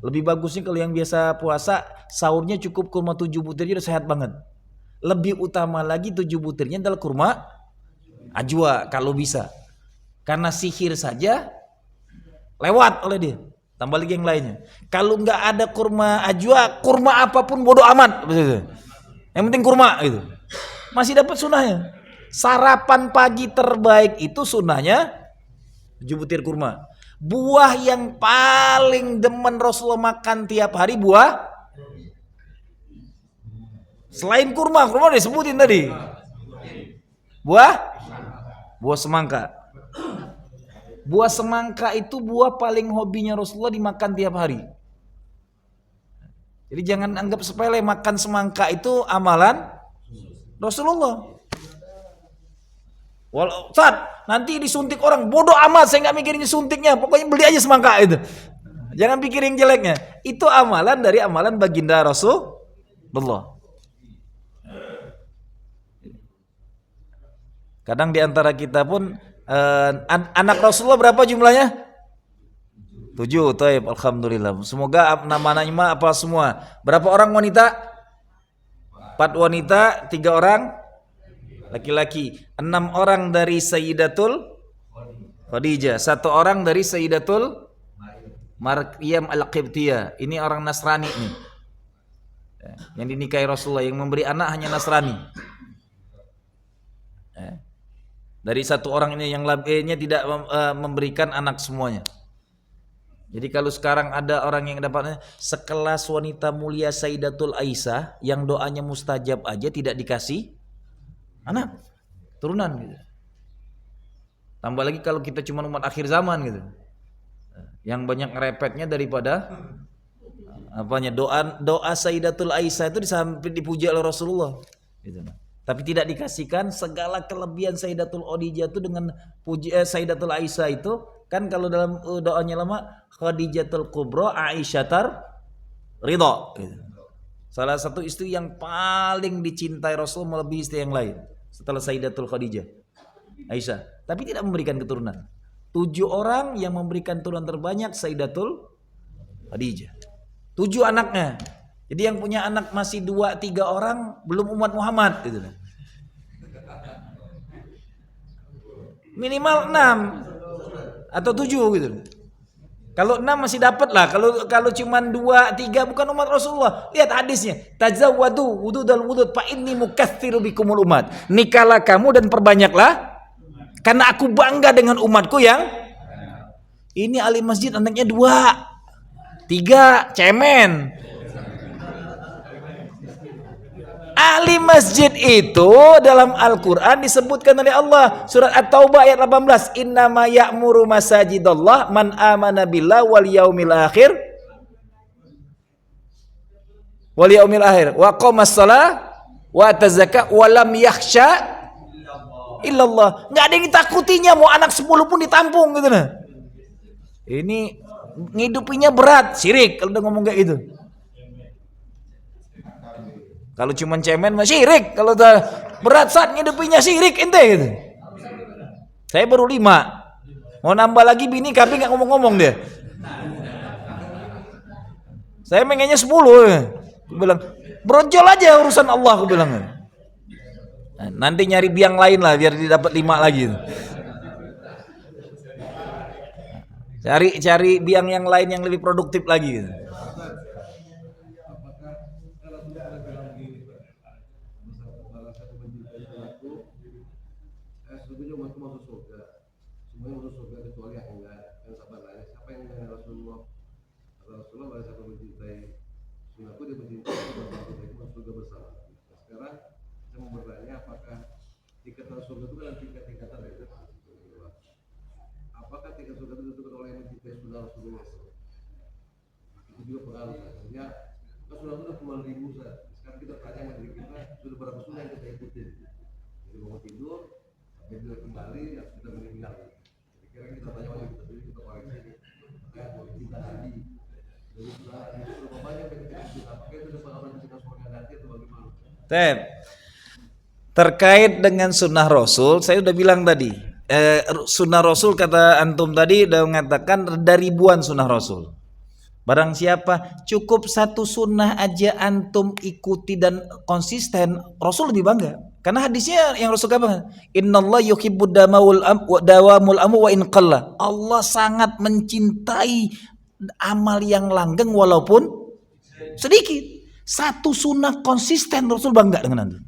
Lebih bagusnya kalau yang biasa puasa, sahurnya cukup kurma 7 butir, udah sehat banget. Lebih utama lagi 7 butirnya adalah kurma ajwa kalau bisa. Karena sihir saja lewat oleh dia. Tambah lagi yang lainnya. Kalau nggak ada kurma ajwa, kurma apapun bodoh amat. Yang penting kurma gitu. Masih dapat sunnahnya. Sarapan pagi terbaik itu sunnahnya 7 butir kurma. Buah yang paling demen Rasulullah makan tiap hari buah. Selain kurma udah disebutin tadi. Buah semangka. Buah semangka itu buah paling hobinya Rasulullah dimakan tiap hari. Jadi jangan anggap sepele, makan semangka itu amalan Rasulullah. Walau saat nanti disuntik orang, bodoh amat, saya nggak mikirin suntiknya, pokoknya beli aja semangka itu. Jangan pikirin jeleknya. Itu amalan dari amalan baginda Rasulullah. Kadang diantara kita pun anak Rasulullah berapa jumlahnya? 7. Taib, alhamdulillah. Semoga nama-nama apa semua. Berapa orang wanita? 4 wanita, 3 orang laki-laki. 6 orang dari Sayyidatul Khadijah, 1 orang dari Sayyidatul Maryam Al-Qibtiyah. Ini orang Nasrani nih. Yang dinikahi Rasulullah, yang memberi anak hanya Nasrani. Dari 1 orang ini yang lainnya tidak memberikan anak semuanya. Jadi kalau sekarang ada orang yang dapatnya sekelas wanita mulia Sayyidatul Aisyah yang doanya mustajab aja tidak dikasih anak turunan gitu. Tambah lagi kalau kita cuma umat akhir zaman gitu. Yang banyak ngerepetnya daripada apanya, doa Sayyidatul Aisyah itu sampai dipuji oleh Rasulullah gitu. Tapi tidak dikasihkan segala kelebihan Sayyidatul Khadijah itu dengan Sayyidatul Aisyah itu kan, kalau dalam doanya lama Khadijatul Kubra Aisyatar Ridha gitu. Salah satu istri yang paling dicintai Rasul melebihi istri yang lain setelah Sayyidatul Khadijah Aisyah, tapi tidak memberikan keturunan. 7 orang yang memberikan turunan terbanyak Sayyidatul Khadijah, 7 anaknya. Jadi yang punya anak masih 2-3 orang belum umat Muhammad gitu. Minimal 6 atau 7 gitu. Kalau 6 masih dapat lah. Kalau cuma 2-3 bukan umat Rasulullah. Lihat hadisnya. Tazawwadu wududal wudud fa inni mukatsiru bikumul umat. Nikahlah kamu dan perbanyaklah karena aku bangga dengan umatku yang ini. Ahli masjid anaknya 2, 3 cemen. Ahli masjid itu dalam Al-Quran disebutkan oleh Allah, surat At-Taubah ayat 18, innama ya'muru masajidallah man amana billah wal yaumil akhir wa qamas shalah wa atazaka wa lam yakhsha illallah. Enggak ada yang ditakutinya, mau anak 10 pun ditampung gitu nah. Ini ngidupinya berat, syirik kalau udah ngomong kayak gitu. Kalau cuma cemen mah syirik, kalau berat saat ngidupinya syirik ente gitu. Saya baru 5, mau nambah lagi bini kami nggak ngomong-ngomong dia. Saya pengennya 10. Aku bilang brojol aja urusan Allah, aku bilang. Nah, nanti nyari biang lain lah biar didapat 5 lagi. Cari biang yang lain yang lebih produktif lagi gitu. Apakah tingkat surga itu ditentukan oleh yang mencintai sunnah Rasulullah? Itu juga pengaruh. Artinya kan sunnah itu cuma 1000. Sekarang kita tanya sama diri kita, sudah berapa sunnah yang kita ikutin? Jadi bangun tidur, sampai tidur kembali, ya sudah meninggal. Kira kita banyak orang kita beli kita koreksi. Makanya boleh kita tadi. Jadi sudah itu berapa banyak kita pakai itu dapat orang kita surga nanti atau bagaimana? Tep. Terkait dengan sunnah Rasul, saya udah bilang tadi. Sunnah Rasul kata antum tadi udah mengatakan ada ribuan sunnah Rasul. Barang siapa cukup satu sunnah aja antum ikuti dan konsisten, Rasul lebih bangga. Karena hadisnya yang Rasul katakan, Innallaha yuhibbud dawamul amu wa in qalla. Allah sangat mencintai amal yang langgeng walaupun sedikit. Satu sunnah konsisten Rasul bangga dengan antum.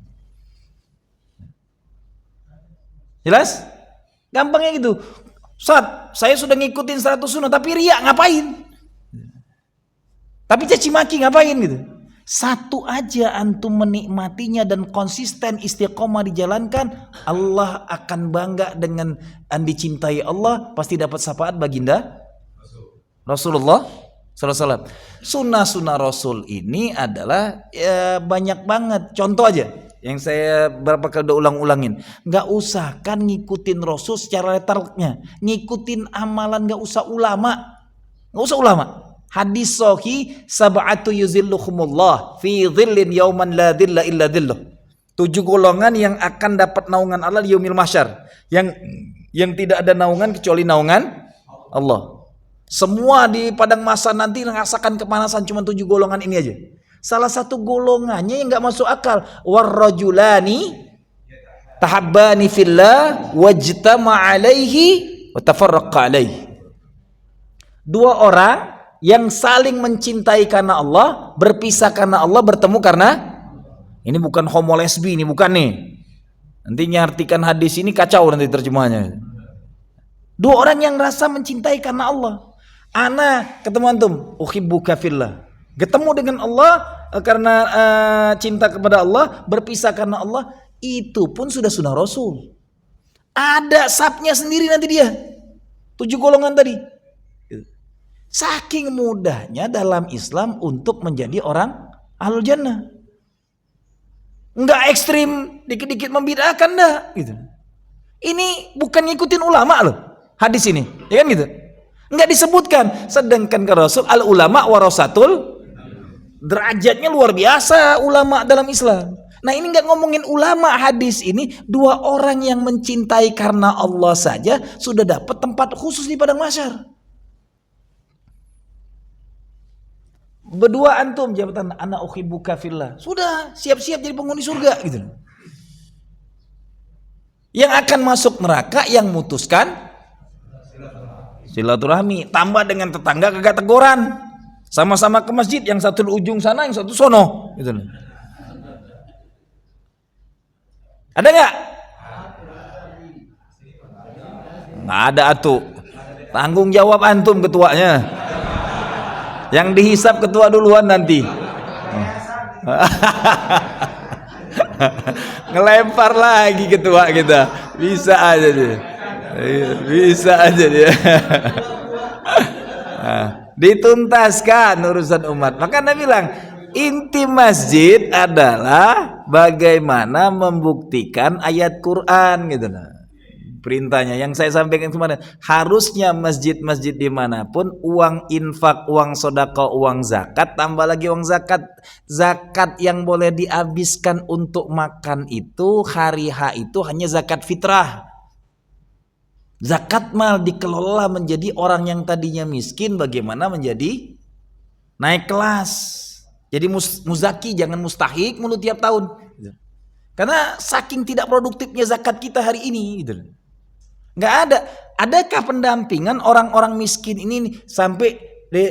Jelas? Gampangnya gitu. Ustaz, saya sudah ngikutin 100 sunnah tapi riak ngapain? Tapi caci maki ngapain gitu? Satu aja antum menikmatinya dan konsisten istiqomah dijalankan, Allah akan bangga dengan dicintai Allah, pasti dapat syafaat baginda Rasulullah SAW. Sunnah-sunnah Rasul ini adalah banyak banget. Contoh aja yang saya berapa kali udah ulang-ulangin. Gak usah kan ngikutin Rasul secara letarnya, ngikutin amalan gak usah ulama. Hadis sahih, sab'atu yuzilluhumullah fi dhillin yauman la dhilla illa dhilluh. 7 golongan yang akan dapat naungan Allah di yaumil mahsyar. Yang tidak ada naungan kecuali naungan Allah. Semua di padang mahsyar nanti merasakan kepanasan, cuma 7 golongan ini aja. Salah satu golongannya yang enggak masuk akal, warrajulani tahabbani fillah wajtama alaihi wa tafarraqa alaihi. 2 orang yang saling mencintai karena Allah, berpisah karena Allah, bertemu karena ini bukan homo lesbi, ini bukan nih. Nanti artikan hadis ini kacau nanti terjemahannya. 2 orang yang rasa mencintai karena Allah. Ana ketemu antum, uhibbuka fillah. Ketemu dengan Allah karena cinta kepada Allah, berpisah karena Allah, itu pun sudah sunnah Rasul. Ada sabnya sendiri nanti dia. 7 golongan tadi. Saking mudahnya dalam Islam untuk menjadi orang ahlul jannah. Enggak ekstrim, dikit-dikit membid'ahkan dah gitu. Ini bukan ngikutin ulama loh. Hadis ini, ya kan gitu. Enggak disebutkan, sedangkan ke Rasul al ulama warasatul, derajatnya luar biasa ulama dalam Islam. Nah ini nggak ngomongin ulama, hadis ini 2 orang yang mencintai karena Allah saja sudah dapat tempat khusus di padang mahsyar. Berdua antum jabatan ana uhibbuka fillah, sudah siap-siap jadi penghuni surga gitu. Yang akan masuk neraka yang mutuskan silaturahmi, tambah dengan tetangga kagak teguran. Sama-sama ke masjid, yang satu di ujung sana, yang satu sono gitu. Ada nggak? Nggak ada atuh. Tanggung jawab antum ketuanya. Yang dihisap ketua duluan nanti. Ngelempar lagi ketua kita. Bisa aja dia. Bisa aja dia. Dituntaskan urusan umat. Maka Nabi bilang, inti masjid adalah bagaimana membuktikan ayat Quran gitu nah. Perintahnya yang saya sampaikan kemarin, harusnya masjid-masjid dimanapun uang infak, uang sedekah, uang zakat, tambah lagi uang zakat. Zakat yang boleh dihabiskan untuk makan itu hari H itu hanya zakat fitrah. Zakat mal dikelola menjadi orang yang tadinya miskin, bagaimana menjadi naik kelas. Jadi muzaki, jangan mustahik mulu tiap tahun. Karena saking tidak produktifnya zakat kita hari ini gitu. Nggak ada. Adakah pendampingan orang-orang miskin ini sampai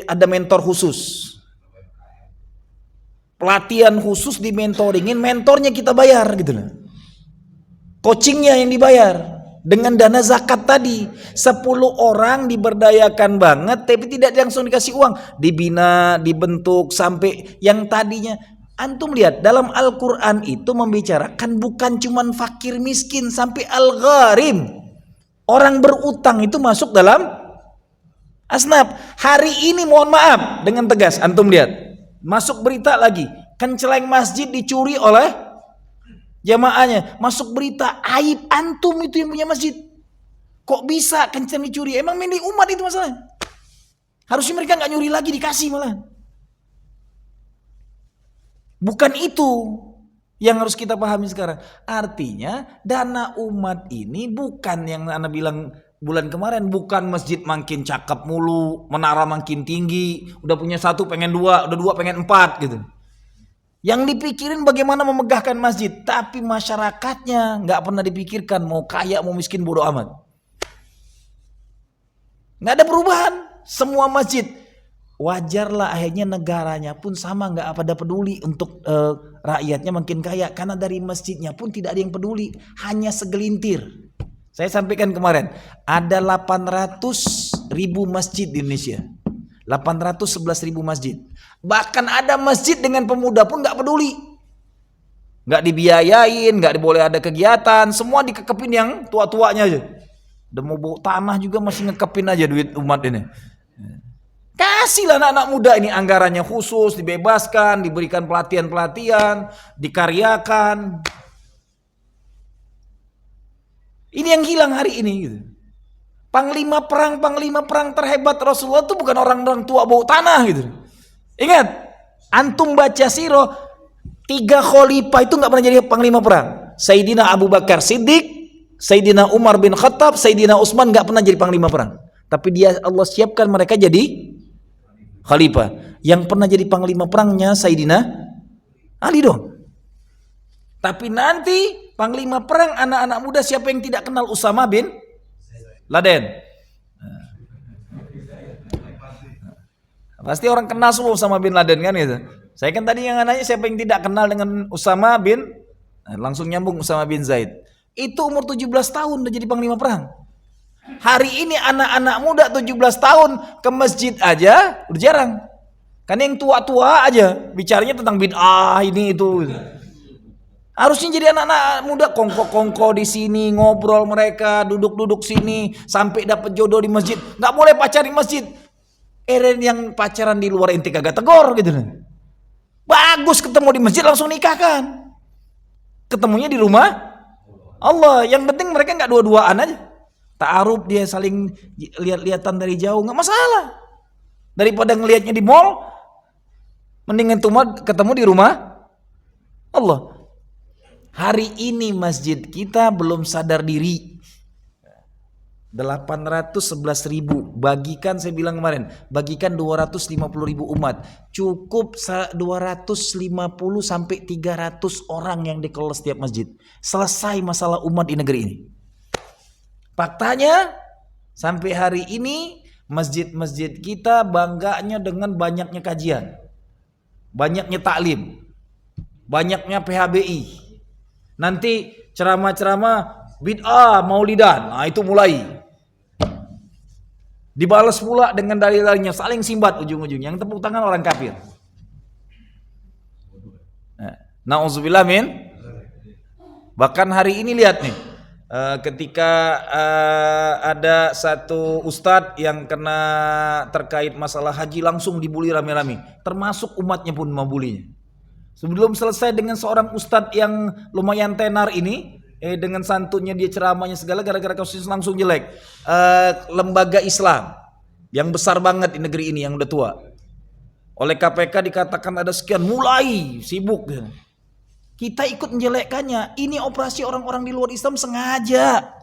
ada mentor khusus, pelatihan khusus, di mentoringin, mentornya kita bayar gitu loh, coachingnya yang dibayar dengan dana zakat tadi. 10 orang diberdayakan banget tapi tidak langsung dikasih uang, dibina, dibentuk sampai yang tadinya. Antum lihat dalam Al-Quran itu membicarakan bukan cuman fakir miskin, sampai al-gharim, orang berutang itu masuk dalam asnaf. Hari ini mohon maaf dengan tegas, antum lihat masuk berita lagi, kenceleng masjid dicuri oleh jamaahnya. Masuk berita, aib antum itu yang punya masjid. Kok bisa kencang dicuri? Emang milik umat itu masalahnya. Harusnya mereka nggak nyuri lagi, dikasih malah. Bukan itu yang harus kita pahami sekarang. Artinya dana umat ini bukan yang Anda bilang bulan kemarin, bukan masjid makin cakep mulu, menara makin tinggi, udah punya satu pengen dua, udah dua pengen empat gitu. Yang dipikirin bagaimana memegahkan masjid, tapi masyarakatnya nggak pernah dipikirkan mau kaya mau miskin bodoh amat. Nggak ada perubahan. Semua masjid, wajarlah akhirnya negaranya pun sama, nggak pada peduli untuk rakyatnya makin kaya, karena dari masjidnya pun tidak ada yang peduli, hanya segelintir. Saya sampaikan kemarin, ada 800.000 masjid di Indonesia, 811.000 masjid. Bahkan ada masjid dengan pemuda pun nggak peduli, nggak dibiayain, nggak boleh ada kegiatan, semua dikekepin yang tua-tuanya aja. Udah mau bawa tanah juga masih ngekepin aja duit umat ini. Kasihlah anak-anak muda ini anggarannya khusus, dibebaskan, diberikan pelatihan-pelatihan, dikaryakan. Ini yang hilang hari ini gitu. Panglima perang terhebat Rasulullah itu bukan orang-orang tua bau tanah gitu. Ingat, antum baca sirah, 3 khalifah itu nggak pernah jadi panglima perang. Sayyidina Abu Bakar Siddiq, Sayyidina Umar bin Khattab, Sayyidina Utsman nggak pernah jadi panglima perang. Tapi Allah siapkan mereka jadi khalifah. Yang pernah jadi panglima perangnya Sayyidina Ali dong. Tapi nanti panglima perang anak-anak muda siapa yang tidak kenal Usama bin Laden? Pasti orang kenal semua Usama bin Laden kan gitu. Saya kan tadi yang nanya siapa yang tidak kenal dengan Usama bin, langsung nyambung Usama bin Zaid. Itu umur 17 tahun udah jadi panglima perang. Hari ini anak-anak muda 17 tahun ke masjid aja udah jarang. Kan yang tua-tua aja bicaranya tentang bid'ah ini itu. Harusnya jadi anak-anak muda kongko-kongko di sini, ngobrol mereka, duduk-duduk sini sampai dapat jodoh di masjid. Nggak boleh pacaran di masjid. Yang pacaran di luar inti kagak tegor gitu. Bagus ketemu di masjid langsung nikahkan. Ketemunya di rumah Allah. Yang penting mereka nggak dua-duaan aja. Ta'aruf dia saling lihat-lihatan dari jauh nggak masalah. Daripada ngelihatnya di mall, mendingan ketemu di rumah Allah. Hari ini masjid kita belum sadar diri. 811.000 bagikan, saya bilang kemarin, bagikan 250.000 umat. Cukup 250 sampai 300 orang yang dikelola setiap masjid. Selesai masalah umat di negeri ini. Faktanya sampai hari ini masjid-masjid kita bangganya dengan banyaknya kajian, banyaknya taklim, banyaknya PHBI. Nanti ceramah-ceramah bid'ah maulidan, nah itu mulai dibalas pula dengan dalil-dalilnya, saling simbat ujung-ujungnya. Yang tepuk tangan orang kafir. Nauzubillah min. Bahkan hari ini lihat nih, ketika ada satu ustadz yang kena terkait masalah haji langsung dibully rame-rame, termasuk umatnya pun membulinya. Sebelum selesai dengan seorang ustadz yang lumayan tenar ini, dengan santunnya dia ceramahnya segala, gara-gara kasus langsung jelek. Lembaga Islam yang besar banget di negeri ini yang udah tua, oleh KPK dikatakan ada sekian, mulai sibuk. Kita ikut menjelekkannya. Ini operasi orang-orang di luar Islam sengaja.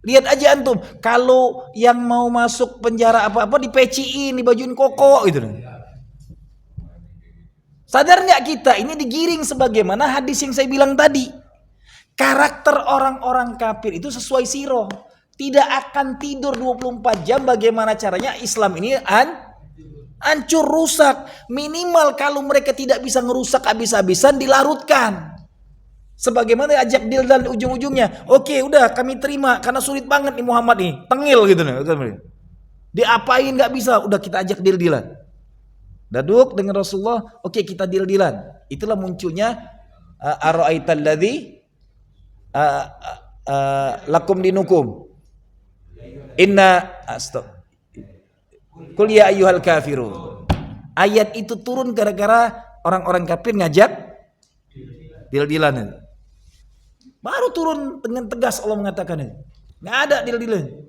Lihat aja antum, kalau yang mau masuk penjara apa-apa dipeciin, dibajuin koko gitu. Sadar nggak kita ini digiring sebagaimana hadis yang saya bilang tadi. Karakter orang-orang kafir itu sesuai sirah. Tidak akan tidur 24 jam. Bagaimana caranya Islam ini hancur, rusak. Minimal kalau mereka tidak bisa ngerusak habis-habisan, dilarutkan. Sebagaimana ajak deal dan ujung-ujungnya, oke udah kami terima karena sulit banget nih Muhammad nih, tengil gitu nih. Diapain nggak bisa, udah kita ajak deal-dealan. Daduk dengan Rasulullah, oke kita deal-dealan. Itulah munculnya ara'aital ladzi lakum dinukum. Inna Qul ya ayyuhal kafirun. Ayat itu turun gara-gara orang-orang kafir ngajak deal-dealan. Baru turun dengan tegas Allah mengatakan itu. Nggak ada deal-deal.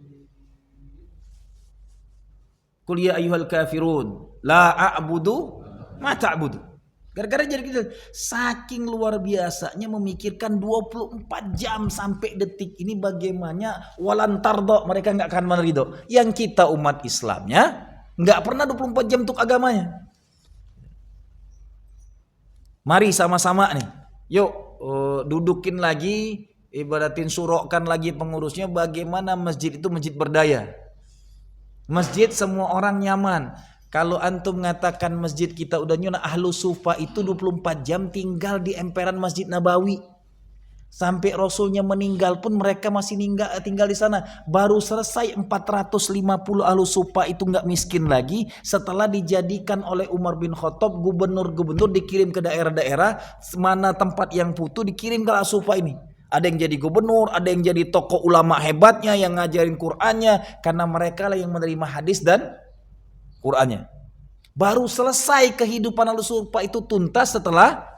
Qul ya ayyuhal kafirun la a'budu ma ta'budu. Gara-gara jadi gitu, saking luar biasanya memikirkan 24 jam sampai detik ini bagaimana walan tardo, mereka nggak akan meridho. Yang kita umat Islamnya nggak pernah 24 jam untuk agamanya. Mari sama-sama nih, yuk dudukin lagi, ibadatin surokkan lagi pengurusnya bagaimana masjid itu masjid berdaya. Masjid semua orang nyaman. Kalau antum mengatakan masjid kita udah nyuna, ahlu sufa itu 24 jam tinggal di emperan Masjid Nabawi. Sampai Rasulnya meninggal pun mereka masih tinggal di sana. Baru selesai 450 ahlu sufa itu nggak miskin lagi. Setelah dijadikan oleh Umar bin Khattab gubernur-gubernur, dikirim ke daerah-daerah. Mana tempat yang butuh dikirim ke ahlu sufa ini. Ada yang jadi gubernur, ada yang jadi tokoh ulama hebatnya yang ngajarin Qur'annya. Karena mereka lah yang menerima hadis dan Qur'annya. Baru selesai kehidupan ahlu sufa itu tuntas setelah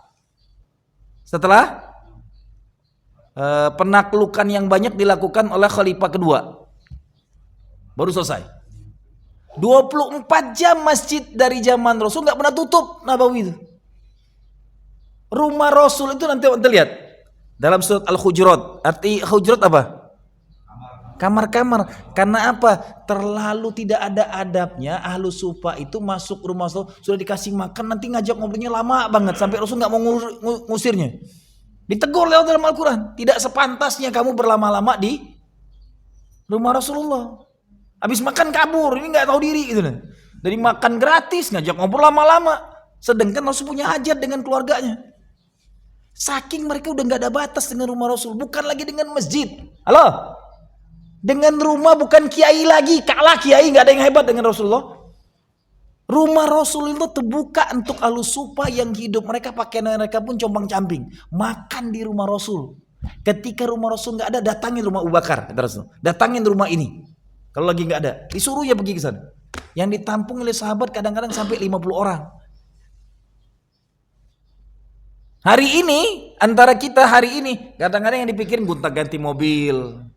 penaklukan yang banyak dilakukan oleh khalifah kedua. Baru selesai. 24 jam masjid dari zaman Rasul nggak pernah tutup Nabawi itu. Rumah Rasul itu nanti lihat dalam surat Al-Hujurat. Arti Hujurat apa? Kamar-kamar. Karena apa? Terlalu tidak ada adabnya ahlu sufa itu masuk rumah Rasul, sudah dikasih makan nanti ngajak ngobrolnya lama banget sampai Rasul nggak mau ngusirnya. Ditegur lewat dalam Al-Quran, tidak sepantasnya kamu berlama-lama di rumah Rasulullah. Habis makan kabur, ini nggak tahu diri gitu. Dari makan gratis ngajak ngobrol lama-lama, sedangkan Rasul punya hajat dengan keluarganya. Saking mereka udah nggak ada batas dengan rumah Rasul, bukan lagi dengan masjid. Halo? Dengan rumah bukan kiai lagi, kalah kiai, nggak ada yang hebat dengan Rasulullah. Rumah Rasul itu terbuka untuk ahlu sufa yang hidup, mereka pakaian mereka pun compang-camping, makan di rumah Rasul. Ketika rumah Rasul nggak ada, datangin rumah Abu Bakar, kata Rasul. Datangin rumah ini. Kalau lagi nggak ada, disuruh ya pergi ke sana. Yang ditampung oleh sahabat kadang-kadang sampai 50 orang. Hari ini, antara kita hari ini, kadang-kadang yang dipikirin gonta-ganti mobil,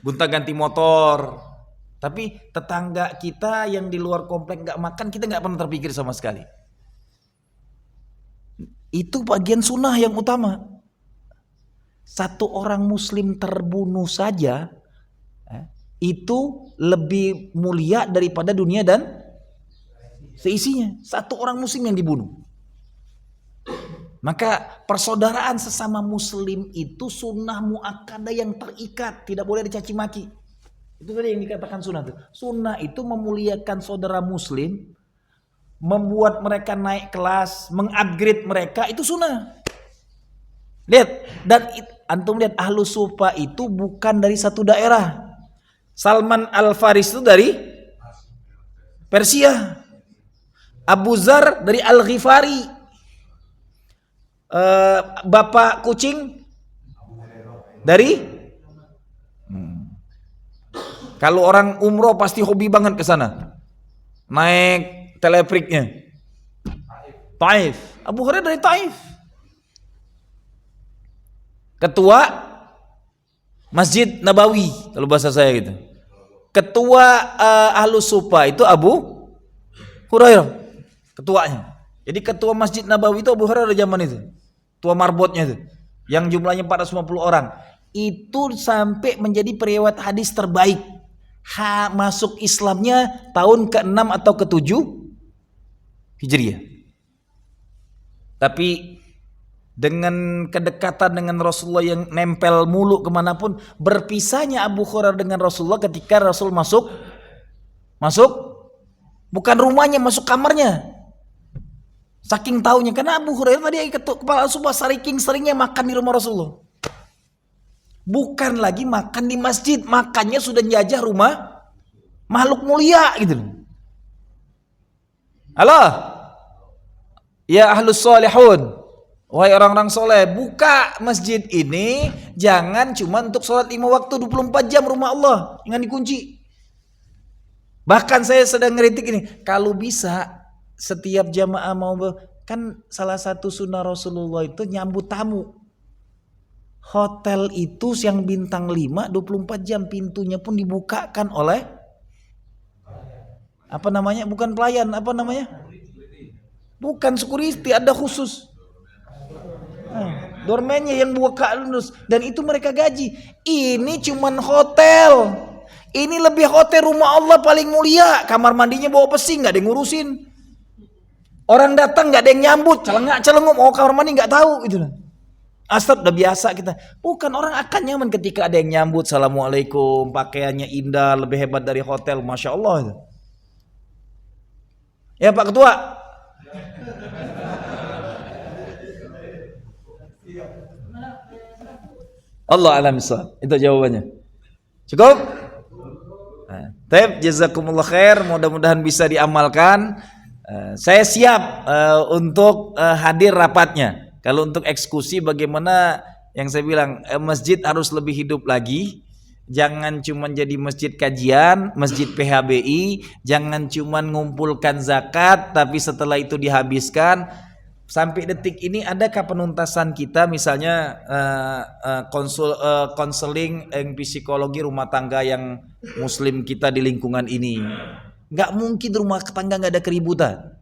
gonta-ganti motor. Tapi tetangga kita yang di luar komplek nggak makan, kita nggak pernah terpikir sama sekali. Itu bagian sunnah yang utama. Satu orang muslim terbunuh saja itu lebih mulia daripada dunia dan seisinya. Satu orang muslim yang dibunuh. Maka persaudaraan sesama muslim itu sunnah muakkadah yang terikat, tidak boleh dicaci maki. Itu tadi yang dikatakan sunnah itu. Sunnah itu memuliakan saudara muslim, membuat mereka naik kelas, mengupgrade mereka, itu sunnah. Lihat, dan antum lihat ahlu sufa itu bukan dari satu daerah. Salman Al-Faris itu dari Persia. Abu Zar dari Al-Ghifari. Bapak kucing dari kalau orang umroh pasti hobi banget ke sana. Naik telepriknya. Taif. Abu Hurairah dari Taif. Ketua Masjid Nabawi kalau bahasa saya gitu. Ketua ahlu sufa itu Abu Hurairah. Ketuanya. Jadi ketua Masjid Nabawi itu Abu Hurairah zaman itu. Tua marbotnya itu. Yang jumlahnya 450 orang. Itu sampai menjadi periwayat hadis terbaik. Masuk Islamnya tahun ke-6 atau ke-7 Hijriah. Tapi dengan kedekatan dengan Rasulullah yang nempel mulu kemanapun, berpisahnya Abu Hurairah dengan Rasulullah ketika Rasul masuk bukan rumahnya, masuk kamarnya. Saking taunya, karena Abu Hurairah tadi kepala sumpah saking seringnya makan di rumah Rasulullah. Bukan lagi makan di masjid, makannya sudah njajah rumah makhluk mulia gitu. Halo, ya ahlus solihun, wahai orang-orang soleh, buka masjid ini jangan cuma untuk sholat 5 waktu 24 jam rumah Allah, jangan dikunci. Bahkan saya sedang ngeritik ini, kalau bisa setiap jamaah mau, kan salah satu sunnah Rasulullah itu nyambut tamu. Hotel itu yang bintang 5 24 jam pintunya pun dibukakan oleh apa namanya? Bukan pelayan, apa namanya? Bukan security, ada khusus. Doorman-nya yang buka terus dan itu mereka gaji. Ini cuman hotel. Ini lebih hotel rumah Allah paling mulia. Kamar mandinya bawa besi, nggak ada yang ngurusin. Orang datang nggak ada yang nyambut, celengak mau kamar mandi nggak tahu gitu. Asal udah biasa kita. Bukan, orang akan nyaman ketika ada yang nyambut, assalamualaikum, pakaiannya indah, lebih hebat dari hotel, masya Allah. Ya Pak Ketua. Allah alam shawab. Itu jawabannya. Cukup? Taib, jazakumullah khair. Mudah-mudahan bisa diamalkan. Saya siap untuk hadir rapatnya. Kalau untuk eksekusi bagaimana yang saya bilang, masjid harus lebih hidup lagi. Jangan cuma jadi masjid kajian, masjid PHBI, jangan cuma ngumpulkan zakat tapi setelah itu dihabiskan. Sampai detik ini adakah penuntasan kita misalnya konseling psikologi rumah tangga yang muslim kita di lingkungan ini? Nggak mungkin rumah tangga nggak ada keributan.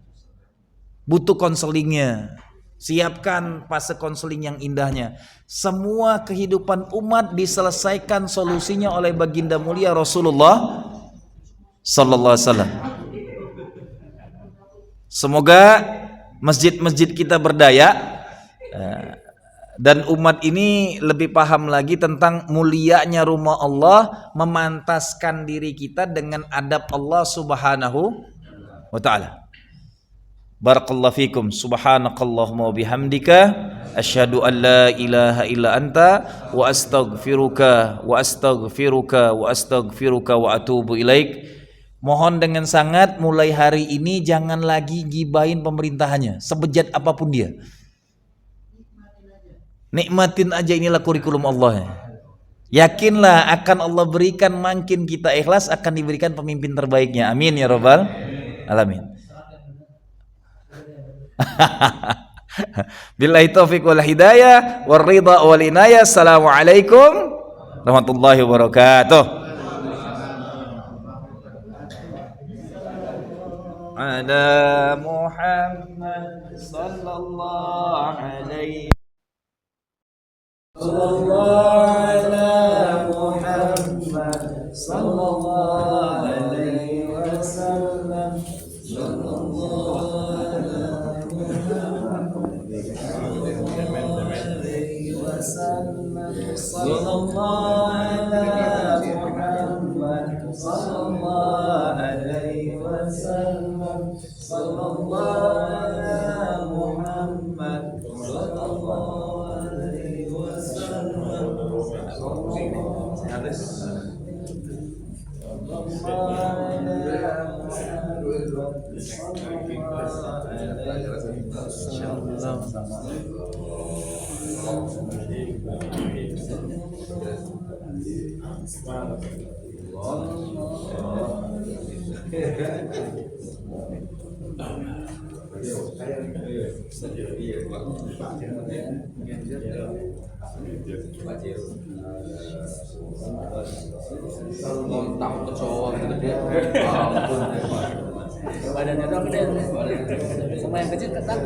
Butuh konselingnya. Siapkan fase konseling yang indahnya. Semua kehidupan umat diselesaikan solusinya oleh baginda mulia Rasulullah sallallahu alaihi wasallam. Semoga masjid-masjid kita berdaya dan umat ini lebih paham lagi tentang mulianya rumah Allah, memantaskan diri kita dengan adab Allah Subhanahu wa taala. Barakallahu fikum, subhanakallahumma wa bihamdika asyhadu an la ilaha illa anta wa astaghfiruka wa atubu ilaik. Mohon dengan sangat mulai hari ini jangan lagi gibahin pemerintahannya, sebejat apapun dia. Nikmatin aja, inilah kurikulum Allah. Yakinlah akan Allah berikan, makin kita ikhlas akan diberikan pemimpin terbaiknya. Amin ya rabbal alamin. Billahi taufiq wal hidayah war ridha wal inayah. Assalamualaikum warahmatullahi wabarakatuh. Ada Muhammad sallallahu alaihi Muhammad sallallahu alaihi wasallam. Badannya doang gede, sama yang kecil ketat.